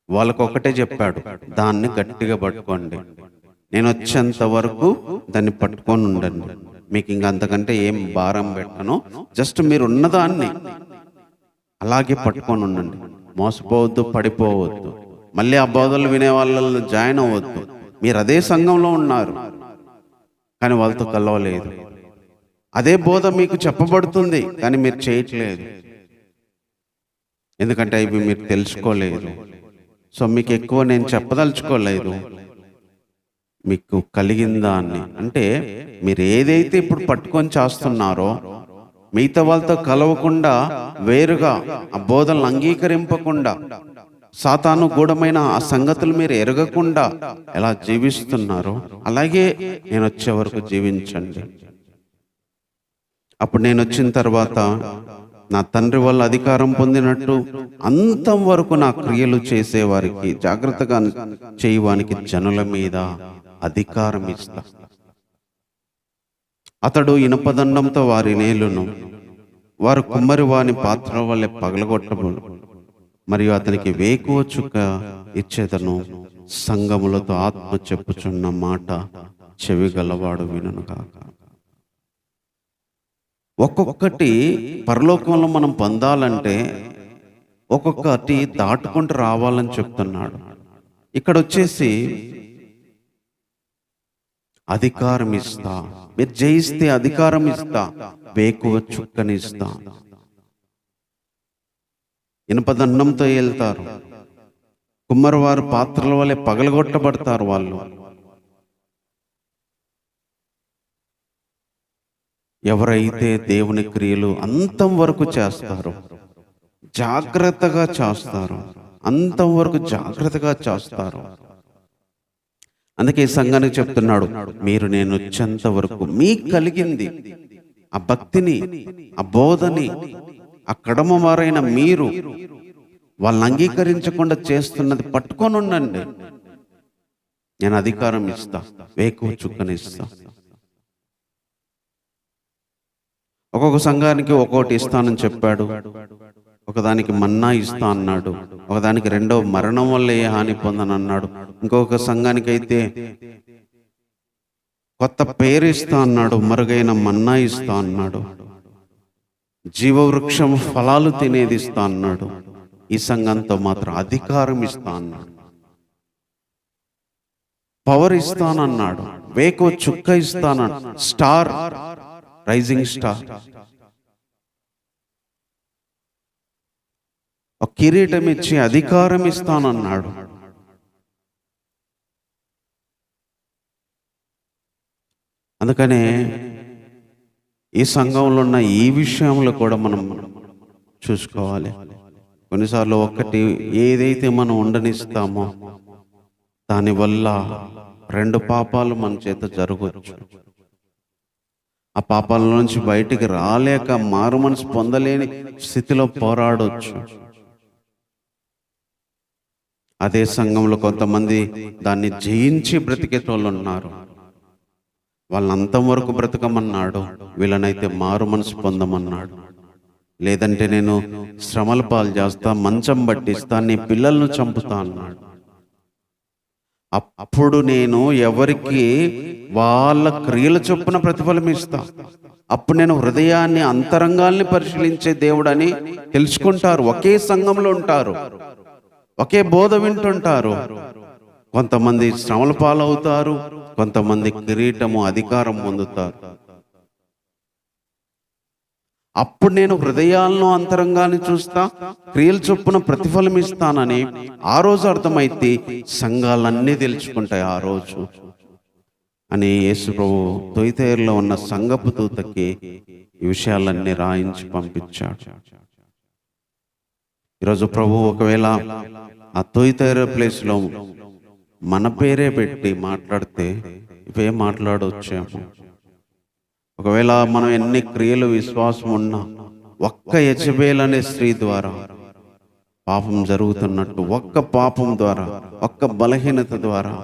వాళ్ళకు ఒకటే చెప్పాడు, దాన్ని గట్టిగా పట్టుకోండి, నేను వచ్చేంత వరకు దాన్ని పట్టుకొని ఉండండి, మీకు ఇంకా అంతకంటే ఏం భారం పెట్టను, జస్ట్ మీరు ఉన్నదాన్ని అలాగే పట్టుకొని ఉండండి, మోసపోవద్దు, పడిపోవద్దు, మళ్ళీ ఆ బోధలు వినే వాళ్ళలో జాయిన్ అవ్వద్దు. మీరు అదే సంఘంలో ఉన్నారు కానీ వాళ్ళతో కలవలేదు. అదే బోధ మీకు చెప్పబడుతుంది కానీ మీరు చేయట్లేదు, ఎందుకంటే ఇవి మీరు తెలుసుకోలేదు. సో మీకు ఎక్కువ నేను చెప్పదలుచుకోలేదు, మీకు కలిగిందా అని. అంటే మీరు ఏదైతే ఇప్పుడు పట్టుకొని చేస్తున్నారో, మిగతా వాళ్ళతో కలవకుండా, వేరుగా ఆ బోధనలు అంగీకరింపకుండా, సాతాను గూఢమైన ఆ సంగతులు మీరు ఎరగకుండా ఎలా జీవిస్తున్నారో అలాగే నేను వచ్చే వరకు జీవించండి. అప్పుడు నేను వచ్చిన తర్వాత నా తండ్రి వల్ల అధికారం పొందినట్టు అంతం వరకు నా క్రియలు చేసేవారికి, జాగ్రత్తగా చేయవానికి జనుల మీద అధికారం ఇస్తా. అతడు ఇనుపదండంతో వారి నేలును, వారు కుమ్మరి వాని పాత్ర వల్లే పగలగొట్టబడు, మరియు అతనికి వేకువ చుక్క ఇచ్చేదను, సంగములతో ఆత్మ చెప్పుచున్న మాట చెవి గలవాడు వినుగాక. ఒక్కొక్కటి పరలోకంలో మనం పొందాలంటే ఒక్కొక్కటి దాటుకుంటూ రావాలని చెప్తున్నాడు. ఇక్కడ వచ్చేసి అధికారం ఇస్తా, మీరు జయిస్తే అధికారం ఇస్తా, వేకువ చుక్కని ఇస్తా. ఇనుపదండంతో వెళ్తారు, కుమ్మరివారు పాత్రల వల్లే పగలగొట్టబడతారు. వాళ్ళు ఎవరైతే దేవుని క్రియలు అంతం వరకు చేస్తారో, జాగ్రత్తగా చేస్తారు, అంతం వరకు జాగ్రత్తగా చేస్తారు. అందుకే ఈ సంఘానికి చెప్తున్నాడు, మీరు నేను వచ్చేంత వరకు మీకు కలిగింది ఆ భక్తిని, ఆ బోధని, ఆ కడమ వారైన మీరు వాళ్ళని అంగీకరించకుండా చేస్తున్నది పట్టుకొని ఉండండి, నేను అధికారం ఇస్తా, వేకువ చుక్కని ఇస్తా. ఒక్కొక్క సంఘానికి ఒక్కొక్కటి ఇస్తానని చెప్పాడు. ఒకదానికి మన్నా ఇస్తా అన్నాడు, ఒకదానికి రెండో మరణం వల్ల ఏ హాని పొందని అన్నాడు, ఇంకొక సంఘానికి అయితే కొత్త పేరు ఇస్తా అన్నాడు, మరుగైన మన్నా ఇస్తా అన్నాడు, జీవవృక్షం ఫలాలు తినేది ఇస్తా అన్నాడు. ఈ సంఘంతో మాత్రం అధికారం ఇస్తా అన్నాడు, పవర్ ఇస్తానన్నాడు, వేకువ చుక్క ఇస్తానన్నాడు, స్టార్, రైజింగ్ స్టార్, ఒక కిరీటం ఇచ్చి అధికారం ఇస్తానన్నాడు. అందుకనే ఈ సంఘంలో ఉన్న ఈ విషయంలో కూడా మనం చూసుకోవాలి. కొన్నిసార్లు ఒక్కటి ఏదైతే మనం ఉండనిస్తామో దానివల్ల రెండు పాపాలు మన చేత జరగవచ్చు. ఆ పాపాల నుంచి బయటికి రాలేక మారు మనసు పొందలేని స్థితిలో పోరాడవచ్చు. అదే సంఘంలో కొంతమంది దాన్ని జయించి బ్రతికేటోళ్ళు ఉన్నారు. వాళ్ళని అంతం వరకు బ్రతకమన్నాడు, వీళ్ళనైతే మారు మనసు పొందమన్నాడు. లేదంటే నేను శ్రమల పాలు చేస్తా, మంచం పట్టిస్తా, నీ పిల్లలను చంపుతా అన్నాడు. అప్పుడు నేను ఎవరికి వాళ్ళ క్రియల చొప్పున ప్రతిఫలం ఇస్తా. అప్పుడు నేను హృదయాన్ని, అంతరంగాల్ని పరిశీలించే దేవుడని తెలుసుకుంటారు. ఒకే సంఘంలో ఉంటారు, ఒకే బోధ వింటుంటారు. కొంతమంది శ్రమల పాలవుతారు, కొంతమంది కిరీటము, అధికారం పొందుతారు. అప్పుడు నేను హృదయాలను అంతరంగాన్ని చూస్తా, క్రియల చొప్పున ప్రతిఫలం ఇస్తానని ఆ రోజు అర్థమైతే సంఘాలన్నీ తెలుసుకుంటాయి ఆ రోజు అని యేసు ప్రభు తొయితైరులో ఉన్న సంఘపు దూతకి ఈ విషయాలన్నీ రాయించి పంపించాడు. ఈరోజు ప్రభు ఒకవేళ ఆ తొయితైరు ప్లేస్లో మన పేరే పెట్టి మాట్లాడితే ఇవే మాట్లాడొచ్చేమో. ఒకవేళ మనం ఎన్ని క్రియలు విశ్వాసం ఉన్నా ఒక్క యెజబెల్ అనే స్త్రీ ద్వారా పాపం జరుగుతున్నట్టు, ఒక్క పాపం ద్వారా, ఒక్క బలహీనత ద్వారా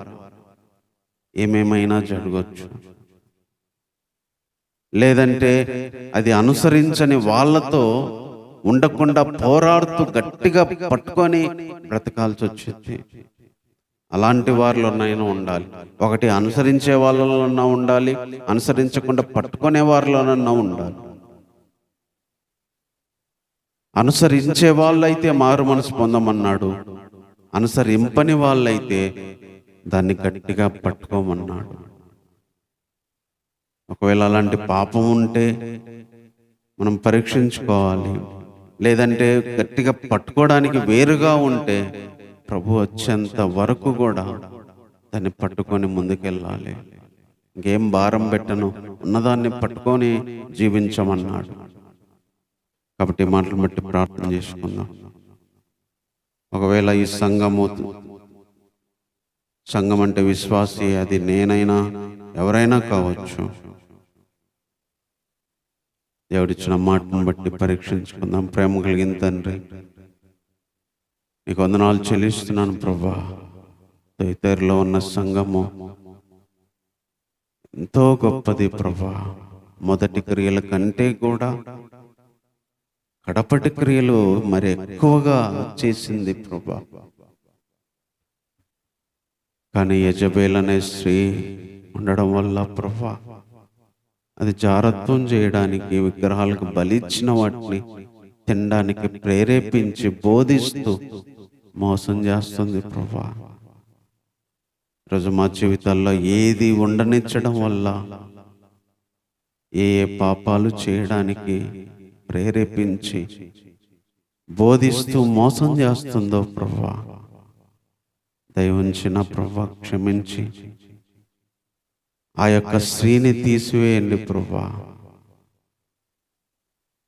ఏమేమైనా జరగచ్చు. లేదంటే అది అనుసరించని వాళ్ళతో ఉండకుండా పోరాడుతూ గట్టిగా పట్టుకొని బ్రతకాల్సి వచ్చింది. అలాంటి వారిలోనైనా ఉండాలి. ఒకటి అనుసరించే వాళ్ళలోనన్నా ఉండాలి, అనుసరించకుండా పట్టుకునే వారిలోనన్నా ఉండాలి. అనుసరించే వాళ్ళైతే మారు మనసు పొందమన్నాడు, అనుసరింపని వాళ్ళైతే దాన్ని గట్టిగా పట్టుకోమన్నాడు. ఒకవేళ అలాంటి పాపం ఉంటే మనం పరీక్షించుకోవాలి. లేదంటే గట్టిగా పట్టుకోవడానికి వేరుగా ఉంటే ప్రభు వచ్చేంత వరకు కూడా దాన్ని పట్టుకొని ముందుకెళ్ళాలి. ఇంకేం భారం పెట్టను, ఉన్నదాన్ని పట్టుకొని జీవించమన్నాడు. కాబట్టి మాటలు బట్టి ప్రార్థన చేసుకుందాం. ఒకవేళ ఈ సంఘం అంటే విశ్వాసి, అది నేనైనా ఎవరైనా కావచ్చు. దేవుడిచ్చిన మాటను బట్టి పరీక్షించుకుందాం. ప్రేమ కలిగిన తండ్రి, నీకు వందనాలు చెల్లిస్తున్నాను ప్రభా. తొయితైరులో ఉన్న సంఘము ఎంతో గొప్పది ప్రభా. మొదటి క్రియల కంటే కూడా కడపటి క్రియలు మరి ఎక్కువగా చేసింది ప్రభా. కానీ యెజబెల్ అనే స్త్రీ ఉండడం వల్ల ప్రభా, అది జారత్వం చేయడానికి, విగ్రహాలకు బలిచ్చిన వాటిని తినడానికి ప్రేరేపించి బోధిస్తూ మోసం చేస్తుంది ప్రభా. ఈరోజు మా జీవితాల్లో ఏది ఉండనిచ్చడం వల్ల ఏ పాపాలు చేయడానికి ప్రేరేపించి బోధిస్తూ మోసం చేస్తుందో ప్రభా, దయవుంచిన ప్రభా క్షమించి ఆ యొక్క స్త్రీని తీసివేయండి ప్రభా.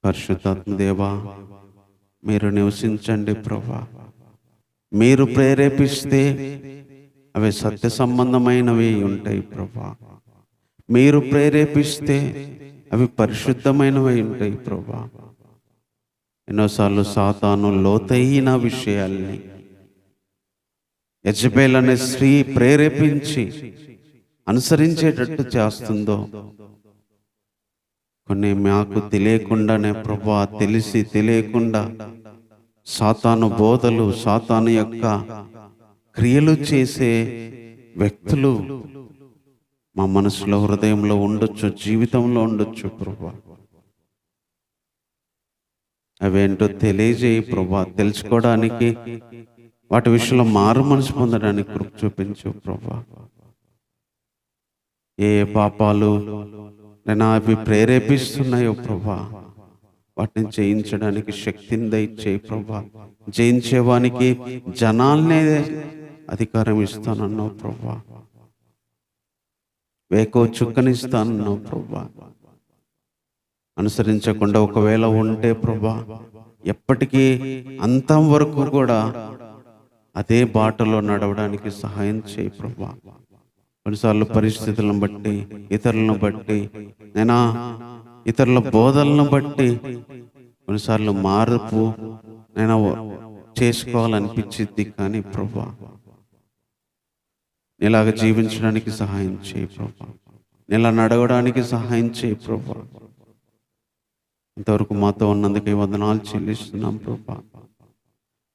పరిశుద్ధాత్మ దేవా, మీరు నివసించండి ప్రభా. మీరు ప్రేరేపిస్తే అవి సత్య సంబంధమైనవి ఉంటాయి ప్రభా. మీరు ప్రేరేపిస్తే అవి పరిశుద్ధమైనవి ఉంటాయి ప్రభా. ఎన్నోసార్లు సాతాను లోతైన విషయాల్ని యెజబెల్ అనే స్త్రీ ప్రేరేపించి అనుసరించేటట్టు చేస్తుందో, కొన్ని మాకు తెలియకుండానే ప్రభా, తెలిసి తెలియకుండా సాతాను బోధలు, సాతాను యొక్క క్రియలు చేసే వ్యక్తులు మా మనసులో, హృదయంలో ఉండొచ్చు, జీవితంలో ఉండొచ్చు ప్రభా. అవేంటో తెలియజేయి ప్రభా. తెలుసుకోవడానికి, వాటి విషయంలో మారు మనసు పొందడానికి కృప చూపించు ప్రభా. ఏ పాపాలు నేను అవి ప్రేరేపిస్తున్నాయో ప్రభా, వాటిని జయించడానికి శక్తిని దయచేయి ప్రభా. జయించేవానికి జనాల్నే అధికారం ఇస్తానన్నావు ప్రభా. వేకో చుక్కనిస్తానన్నావు ప్రభా. అనుసరించకుండా ఒకవేళ ఉంటే ప్రభా, ఎప్పటికీ అంతం వరకు కూడా అదే బాటలో నడవడానికి సహాయం చేయి ప్రభా. కొన్నిసార్లు పరిస్థితులను బట్టి, ఇతరులను బట్టి, నేను ఇతరుల బోధలను బట్టి కొన్నిసార్లు మార్పు నేను చేసుకోవాలనిపించింది. కానీ ప్రభా, ఇలాగ జీవించడానికి సహాయం చేయి ప్రభా. ఇలా నడవడానికి సహాయం చేయి ప్రభా. ఇంతవరకు మాతో ఉన్నందుకు వందనాలు చెల్లిస్తున్నాం ప్రభా.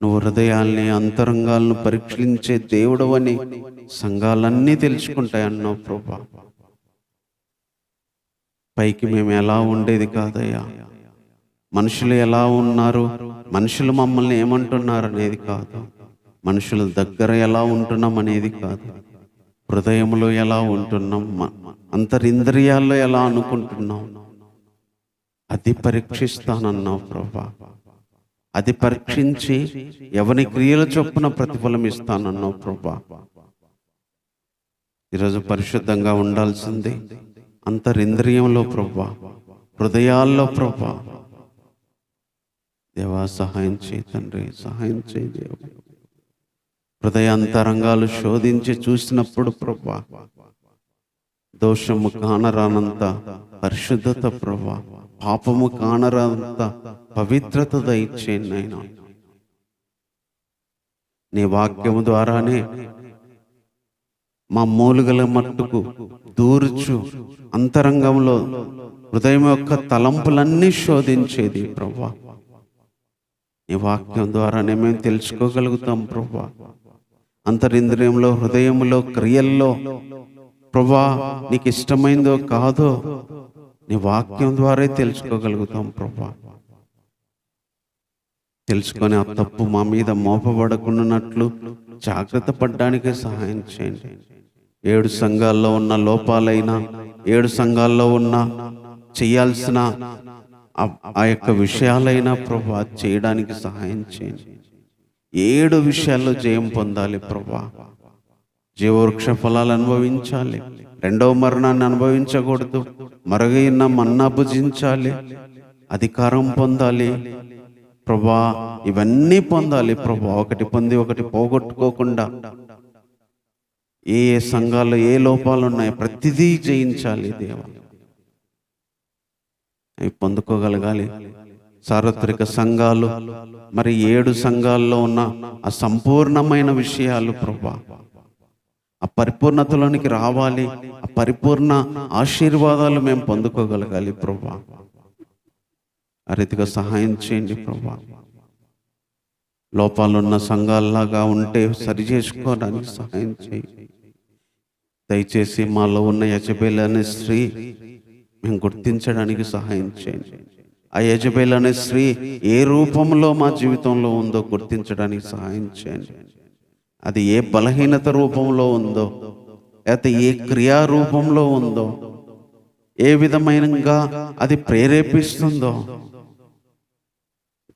నువ్వు హృదయాల్ని, అంతరంగాలను పరీక్షించే దేవుడవని సంఘాలన్నీ తెలుసుకుంటాయన్నావు ప్రభా. పైకి మేము ఎలా ఉండేది కాదయ్యా, మనుషులు ఎలా ఉన్నారు, మనుషులు మమ్మల్ని ఏమంటున్నారు అనేది కాదు, మనుషుల దగ్గర ఎలా ఉంటున్నాం అనేది కాదు, హృదయంలో ఎలా ఉంటున్నాం, అంతరింద్రియాల్లో ఎలా అనుకుంటున్నాం అది పరీక్షిస్తానన్నావు ప్రభా. అది పరీక్షించి ఎవని క్రియల చొప్పున ప్రతిఫలం ఇస్తానన్నావు ప్రభా. ఈరోజు పరిశుద్ధంగా ఉండాల్సింది అంతరింద్రియంలో ప్రభా, హృదయాల్లో ప్రభా. దేవా సహాయం చేయి తండ్రి, సహాయం చేయి దేవా. హృదయాంతరంగాలు శోధించి చూసినప్పుడు ప్రభా, దోషము కానరానంత పరిశుద్ధత ప్రభా, పాపము కానరానంత పవిత్రత దయచేయండి నాయనా. నీ వాక్యము ద్వారానే మా మూలుగల మట్టుకు దూర్చు అంతరంగంలో హృదయం యొక్క తలంపులన్నీ శోధించేది ప్రభా. నీ వాక్యం ద్వారానే మేము తెలుసుకోగలుగుతాం ప్రభా. అంతరింద్రియంలో, హృదయంలో, క్రియల్లో ప్రభా నీకు ఇష్టమైందో కాదో నీ వాక్యం ద్వారా తెలుసుకోగలుగుతాం ప్రభా. తెలుసుకొని ఆ తప్పు మా మీద మోపబడకున్నట్లు జాగ్రత్త పడ్డానికి సహాయం చేయండి. 7 సంఘాల్లో ఉన్న లోపాలైనా, 7 సంఘాల్లో ఉన్న చేయాల్సిన ఆ యొక్క విషయాలైనా ప్రభా చేయడానికి సహాయం చేయండి. 7 విషయాల్లో జయం పొందాలి ప్రభా. జీవవృక్ష ఫలాలు అనుభవించాలి, రెండవ మరణాన్ని అనుభవించకూడదు, మరుగైన మన్నా భుజించాలి, అధికారం పొందాలి ప్రభా. ఇవన్నీ పొందాలి ప్రభా. ఒకటి పొంది ఒకటి పోగొట్టుకోకుండా ఏ సంఘాల్లో ఏ లోపాలు ఉన్నాయో ప్రతిదీ జయించాలి దేవా. అవి పొందుకోగలగాలి. సార్వత్రిక సంఘాలు మరి 7 సంఘాల్లో ఉన్న ఆ సంపూర్ణమైన విషయాలు ప్రభా, ఆ పరిపూర్ణతలోనికి రావాలి. ఆ పరిపూర్ణ ఆశీర్వాదాలు మేము పొందుకోగలగాలి ప్రభా. ఆ రీతిగా సహాయం చేయండి ప్రభా. లోపాలున్న సంఘాల్లాగా ఉంటే సరి చేసుకోవడానికి సహాయం చేయండి. దయచేసి మాలో ఉన్న యజబేల్ అనే స్త్రీ మేము గుర్తించడానికి సహాయం చేయండి. ఆ యజబేల్ అనే స్త్రీ ఏ రూపంలో మా జీవితంలో ఉందో గుర్తించడానికి సహాయం చేయండి. అది ఏ బలహీనత రూపంలో ఉందో, లేకపోతే ఏ క్రియా రూపంలో ఉందో, ఏ విధమైనగా అది ప్రేరేపిస్తుందో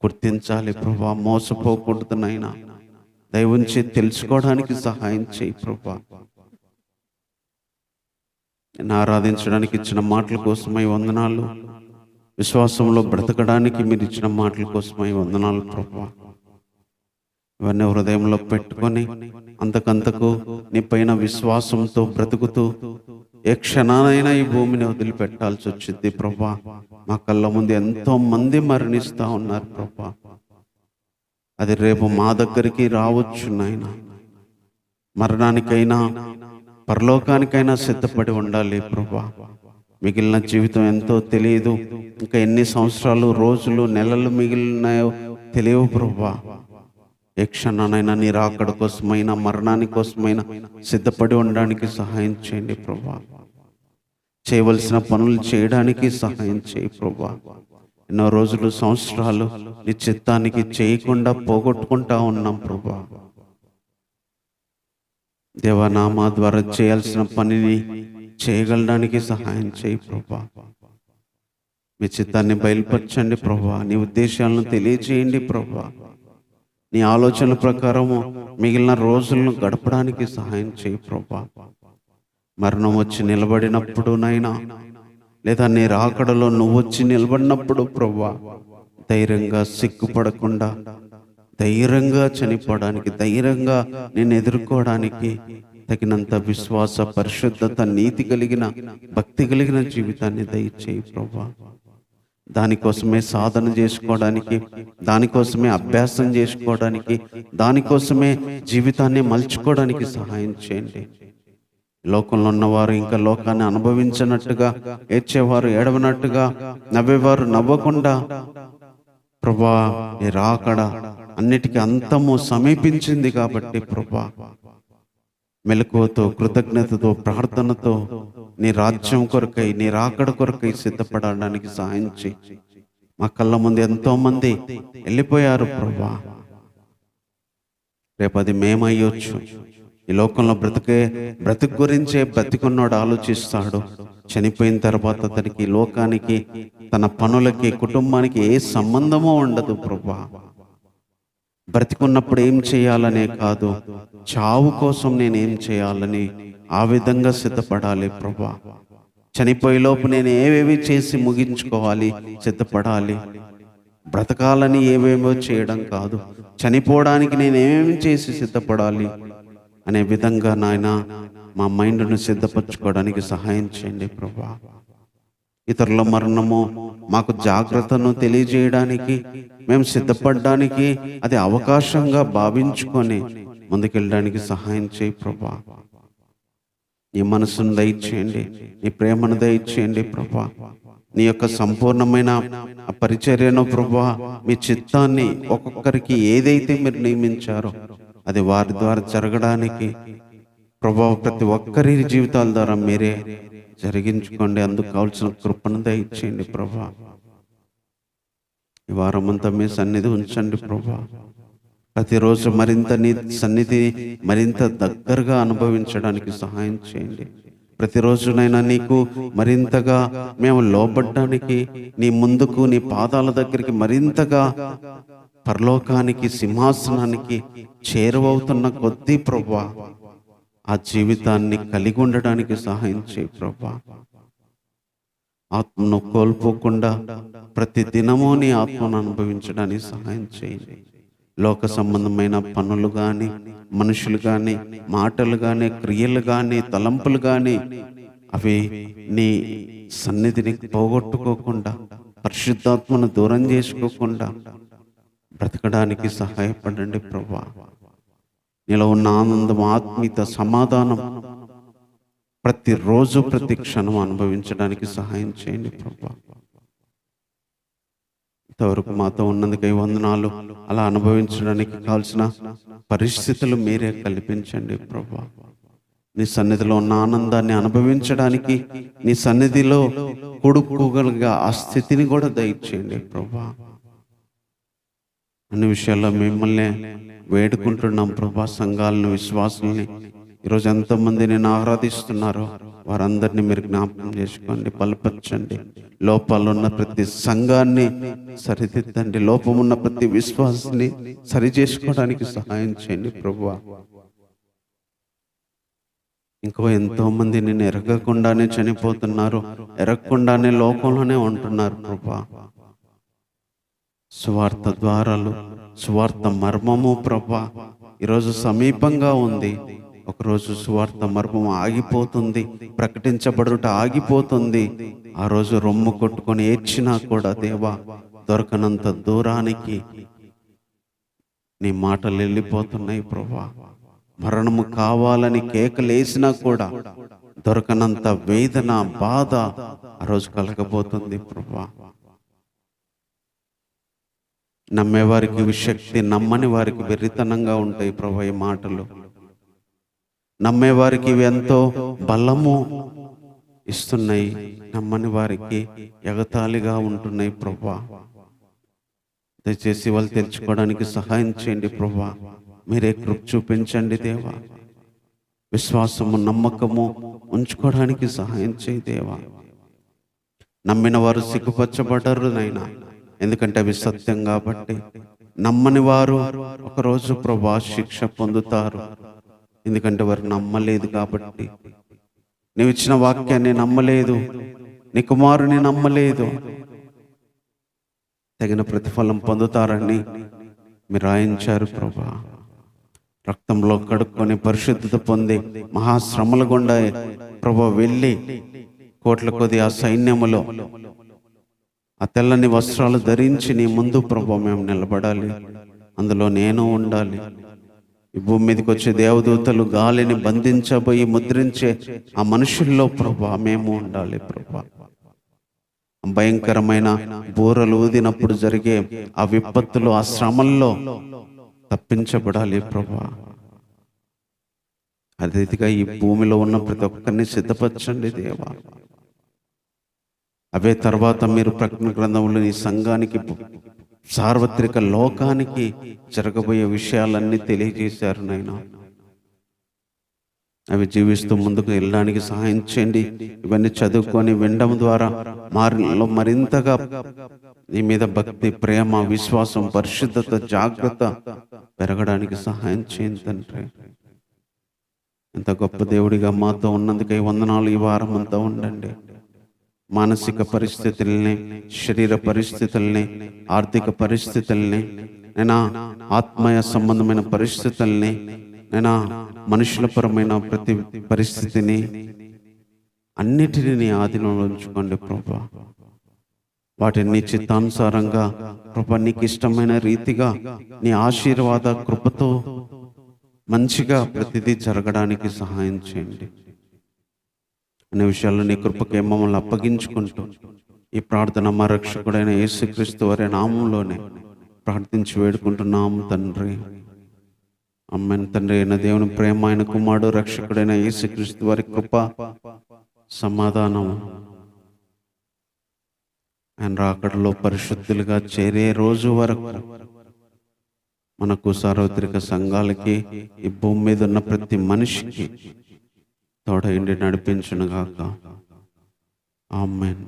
గుర్తించాలి ప్రభా. మోసపోకూడదు నాయనా. దయవుంచి తెలుసుకోవడానికి సహాయం చేయి ప్రభా. నేను ఆరాధించడానికి ఇచ్చిన మాటల కోసమై వందనాలు. విశ్వాసంలో బ్రతకడానికి మీరు ఇచ్చిన మాటల కోసమై వందనాలు ప్రభా. ఇవన్నీ హృదయంలో పెట్టుకొని అంతకంతకు నీ పైన విశ్వాసంతో బ్రతుకుతూ ఏ క్షణానైనా ఈ భూమిని వదిలిపెట్టాల్సి వచ్చింది ప్రభా. మా కళ్ళ ముందు ఎంతో మంది మరణిస్తూ ఉన్నారు ప్రభా. అది రేపు మా దగ్గరికి రావచ్చు నాయన. మరణానికైనా పరలోకానికైనా సిద్ధపడి ఉండాలి ప్రభా. మిగిలిన జీవితం ఎంతో తెలియదు. ఇంకా ఎన్ని సంవత్సరాలు, రోజులు, నెలలు మిగిలినాయో తెలియవు ప్రభా. ఏ క్షణానైనా నీ రాకడ కోసమైనా మరణాని కోసమైనా సిద్ధపడి ఉండడానికి సహాయం చేయండి ప్రభా. చేయవలసిన పనులు చేయడానికి సహాయం చేయి ప్రభా. ఎన్నో రోజులు, సంవత్సరాలు నీ చిత్తానికి చేయకుండా పోగొట్టుకుంటా ఉన్నాం ప్రభా. దేవనామా ద్వారా చేయాల్సిన పనిని చేయగలడానికి సహాయం చేయి ప్రభా. మీ చిత్తాన్ని బయలుపరచండి ప్రభా. నీ ఉద్దేశాలను తెలియజేయండి ప్రభా. నీ ఆలోచనల ప్రకారము మిగిలిన రోజులను గడపడానికి సహాయం చేయి ప్రభా. మరణం వచ్చి నిలబడినప్పుడు నైనా, లేదా నీ రాకడలో నువ్వు వచ్చి నిలబడినప్పుడు ప్రభా, ధైర్యంగా సిగ్గుపడకుండా ధైర్యంగా చనిపోవడానికి, ధైర్యంగా నేను ఎదుర్కోవడానికి తగినంత విశ్వాస, పరిశుద్ధత, నీతి కలిగిన, భక్తి కలిగిన జీవితాన్ని దయచేయి ప్రభా. దానికోసమే సాధన చేసుకోవడానికి, దానికోసమే అభ్యాసం చేసుకోవడానికి, దానికోసమే జీవితాన్ని మలుచుకోవడానికి సహాయం చేయండి. లోకంలో ఉన్నవారు ఇంకా లోకాన్ని అనుభవించినట్టుగా, ఏడ్చేవారు ఏడవనట్టుగా, నవ్వేవారు నవ్వకుండా ప్రభా, నీ రాకడ అన్నిటికీ అంతము సమీపించింది కాబట్టి ప్రభా, మెలకువతో, కృతజ్ఞతతో, ప్రార్థనతో నీ రాజ్యం కొరకై, నీ రాకడ కొరకై సిద్ధపడడానికి సహాయం చేయి. మా కళ్ళ ముందు ఎంతో మంది వెళ్ళిపోయారు ప్రభా. రేపు అది మేమయ్యొచ్చు, ఈ లోకంలో బ్రతుకు గురించే బ్రతికున్నాడు ఆలోచిస్తాడు. చనిపోయిన తర్వాత అతనికి లోకానికి, తన పనులకి, కుటుంబానికి ఏ సంబంధమో ఉండదు ప్రభువా. బ్రతికున్నప్పుడు ఏం చేయాలనే కాదు, చావు కోసం నేనేం చేయాలని ఆ విధంగా సిద్ధపడాలి ప్రభువా. చనిపోయేలోపు నేను ఏవేవి చేసి ముగించుకోవాలి, సిద్ధపడాలి. బ్రతకాలని ఏవేవో చేయడం కాదు, చనిపోవడానికి నేనేమేమి చేసి సిద్ధపడాలి అనే విధంగా నాయన మా మైండ్ను సిద్ధపరచుకోవడానికి సహాయం చేయండి ప్రభువా. ఇతరుల మరణము మాకు జాగ్రత్తను తెలియజేయడానికి, మేము సిద్ధపడడానికి అది అవకాశంగా భావించుకొని ముందుకెళ్ళడానికి సహాయం చేయి ప్రభువా. నీ మనసును దయచేయండి, నీ ప్రేమను దయచేయండి ప్రభువా. నీ యొక్క సంపూర్ణమైన పరిచర్యను ప్రభువా, మీ చిత్తాన్ని ఒక్కొక్కరికి ఏదైతే మీరు నియమించారో అది వారి ద్వారా జరగడానికి ప్రభువా, ప్రతి ఒక్కరి జీవితాల ద్వారా మీరే జరిగించుకోండి. అందుకు కావాల్సిన కృపను దయచేయండి ప్రభువా. ఈ వారం అంతా మీ సన్నిధి ఉంచండి ప్రభువా. ప్రతిరోజు మరింత నీ సన్నిధి మరింత దగ్గరగా అనుభవించడానికి సహాయం చేయండి. ప్రతిరోజునైనా నీకు మరింతగా మేము లోబడ్డానికి, నీ ముందుకు, నీ పాదాల దగ్గరికి మరింతగా పరలోకానికి, సింహాసనానికి చేరువవుతున్న కొద్దీ ప్రభువా, ఆ జీవితాన్ని కలిగి ఉండడానికి సహాయం చేయి ప్రభువా. ఆత్మను కోల్పోకుండా ప్రతి దినము నీ ఆత్మను అనుభవించడానికి సహాయం చేయండి. లోక సంబంధమైన పనులు కానీ, మనుషులు కానీ, మాటలు కానీ, క్రియలు కానీ, తలంపులు కానీ అవి నీ సన్నిధిని పోగొట్టుకోకుండా, పరిశుద్ధాత్మను దూరం చేసుకోకుండా బ్రతకడానికి సహాయపడండి ప్రభువా. నీలో ఉన్న ఆనందం, ఆత్మీయత, సమాధానం ప్రతిరోజు ప్రతి క్షణం అనుభవించడానికి సహాయం చేయండి ప్రభువా. ఇంతవరకు మాతో ఉన్నందుకై వందనాలు. అలా అనుభవించడానికి కావాల్సిన పరిస్థితులు మీరే కల్పించండి ప్రభువా. నీ సన్నిధిలో ఉన్న ఆనందాన్ని అనుభవించడానికి, నీ సన్నిధిలో కొడుకోగలిగా ఆ స్థితిని కూడా దయచేయండి ప్రభువా. అన్ని విషయాల్లో మిమ్మల్ని వేడుకుంటున్నాం ప్రభా. సంఘాలను, విశ్వాసుల్ని ఈరోజు ఎంతమంది నేను ఆరాధిస్తున్నారో వారందరినీ మీరు జ్ఞాపకం చేసుకోండి, బలపరచండి. లోపాలున్న ప్రతి సంఘాన్ని సరిదిద్దండి, లోపమున్న ప్రతి విశ్వాసాన్ని సరి చేసుకోవడానికి సహాయం చేయండి ప్రభువా. ఇంకో ఎంతో మంది నేను ఎరగకుండానే చనిపోతున్నారు, ఎరగకుండానే లోకంలోనే ఉంటున్నారు ప్రభువా. సువార్త ద్వారాలు, సువార్త మర్మము ప్రభువా ఈరోజు సమీపంగా ఉంది. ఒకరోజు సువార్త మర్మం ఆగిపోతుంది, ప్రకటించబడుట ఆగిపోతుంది. ఆ రోజు రొమ్ము కొట్టుకొని ఏడ్చినా కూడా దేవా, దొరకనంత దూరానికి నీ మాటలు వెళ్ళిపోతున్నాయి ప్రభువా. మరణము కావాలని కేకలేసినా కూడా దొరకనంత వేదన, బాధ ఆ రోజు కలగబోతుంది ప్రభువా. నమ్మేవారికి శక్తి, నమ్మని వారికి వెర్రితనంగా ఉంటాయి ప్రభువా ఈ మాటలు. నమ్మేవారికి ఇవి ఎంతో బలము ఇస్తున్నాయి, నమ్మని వారికి ఎగతాళిగా ఉంటున్నాయి ప్రభువా. దయచేసి వాళ్ళు తెలుసుకోవడానికి సహాయం చేయండి ప్రభువా. మీరే కృప చూపించండి దేవా. విశ్వాసము, నమ్మకము ఉంచుకోవడానికి సహాయం చేయి దేవా. నమ్మిన వారు సిగ్గుపరచబడ్డారు నైనా, ఎందుకంటే అవి సత్యం కాబట్టి. నమ్మని వారు ఒకరోజు ప్రభువా శిక్ష పొందుతారు, ఎందుకంటే వారు నమ్మలేదు కాబట్టి. నీవు ఇచ్చిన వాక్యాన్ని నమ్మలేదు, నీ కుమారుని నమ్మలేదు, తగిన ప్రతిఫలం పొందుతారని మీరు రాయించారు ప్రభువా. రక్తంలో కడుక్కొని పరిశుద్ధత పొంది మహాశ్రమల గుండా ప్రభువా వెళ్ళి కోట్ల కొద్ది ఆ సైన్యములో ఆ తెల్లని వస్త్రాలు ధరించి నీ ముందు ప్రభువా మేము నిలబడాలి, అందులో నేను ఉండాలి. ఈ భూమి మీదకి వచ్చే దేవదూతలు గాలిని బంధించబోయి ముద్రించే ఆ మనుషుల్లో ప్రభువా మేము ఉండాలి ప్రభువా. భయంకరమైన బూరలు ఊదినప్పుడు జరిగే ఆ విపత్తులు, ఆ శ్రమల్లో తప్పించబడాలి ప్రభువా. అదే రీతిగా ఈ భూమిలో ఉన్న ప్రతి ఒక్కరిని సిద్ధపరచండి దేవా. అవే తర్వాత మీరు ప్రకటన గ్రంథంలో ఈ సంఘానికి, సార్వత్రిక లోకానికి జరగబోయే విషయాలన్నీ తెలియజేశారు నాయనా. అవి జీవిస్తూ ముందుకు వెళ్ళడానికి సహాయం చేయండి. ఇవన్నీ చదువుకొని వినడం ద్వారా మారిలో మరింతగా నీ మీద భక్తి, ప్రేమ, విశ్వాసం, పరిశుద్ధత, జాగ్రత్త పెరగడానికి సహాయం చేయండి తండ్రి. ఎంత గొప్ప దేవుడిగా మాతో ఉన్నందుకై వందనాలు. ఈ వారం అంతా ఉండండి. మానసిక పరిస్థితుల్ని, శరీర పరిస్థితుల్ని, ఆర్థిక పరిస్థితుల్ని, నేనా ఆత్మీయ సంబంధమైన పరిస్థితుల్ని, నేనా మనుషుల పరమైన ప్రతి పరిస్థితిని అన్నిటినీ నీ ఆధీనంలో ఉంచుకోండి ప్రభా. వాటిని నీ చిత్తానుసారంగా ప్రభా, నీకు ఇష్టమైన రీతిగా నీ ఆశీర్వాద కృపతో మంచిగా ప్రతిదీ జరగడానికి సహాయం చేయండి. అనే విషయాల్లో నీ కృపకే మమ్మల్ని అప్పగించుకుంటూ ఈ ప్రార్థన మా రక్షకుడైన యేసుక్రీస్తు వారి నామంలోనే ప్రార్థించి వేడుకుంటున్నాము తండ్రి. ఆమేన్. తండ్రి అయిన దేవుని ప్రేమ, ఆయన కుమారుడు రక్షకుడైన యేసుక్రీస్తు వారి కృప, సమాధానం, ఆయన రాకడలో పరిశుద్ధులుగా చేరే రోజు వరకు మనకు, సార్వత్రిక సంఘాలకి, ఈ భూమి మీద ఉన్న ప్రతి మనిషికి తోడైండి నడిపించునుగాక. ఆమేన్.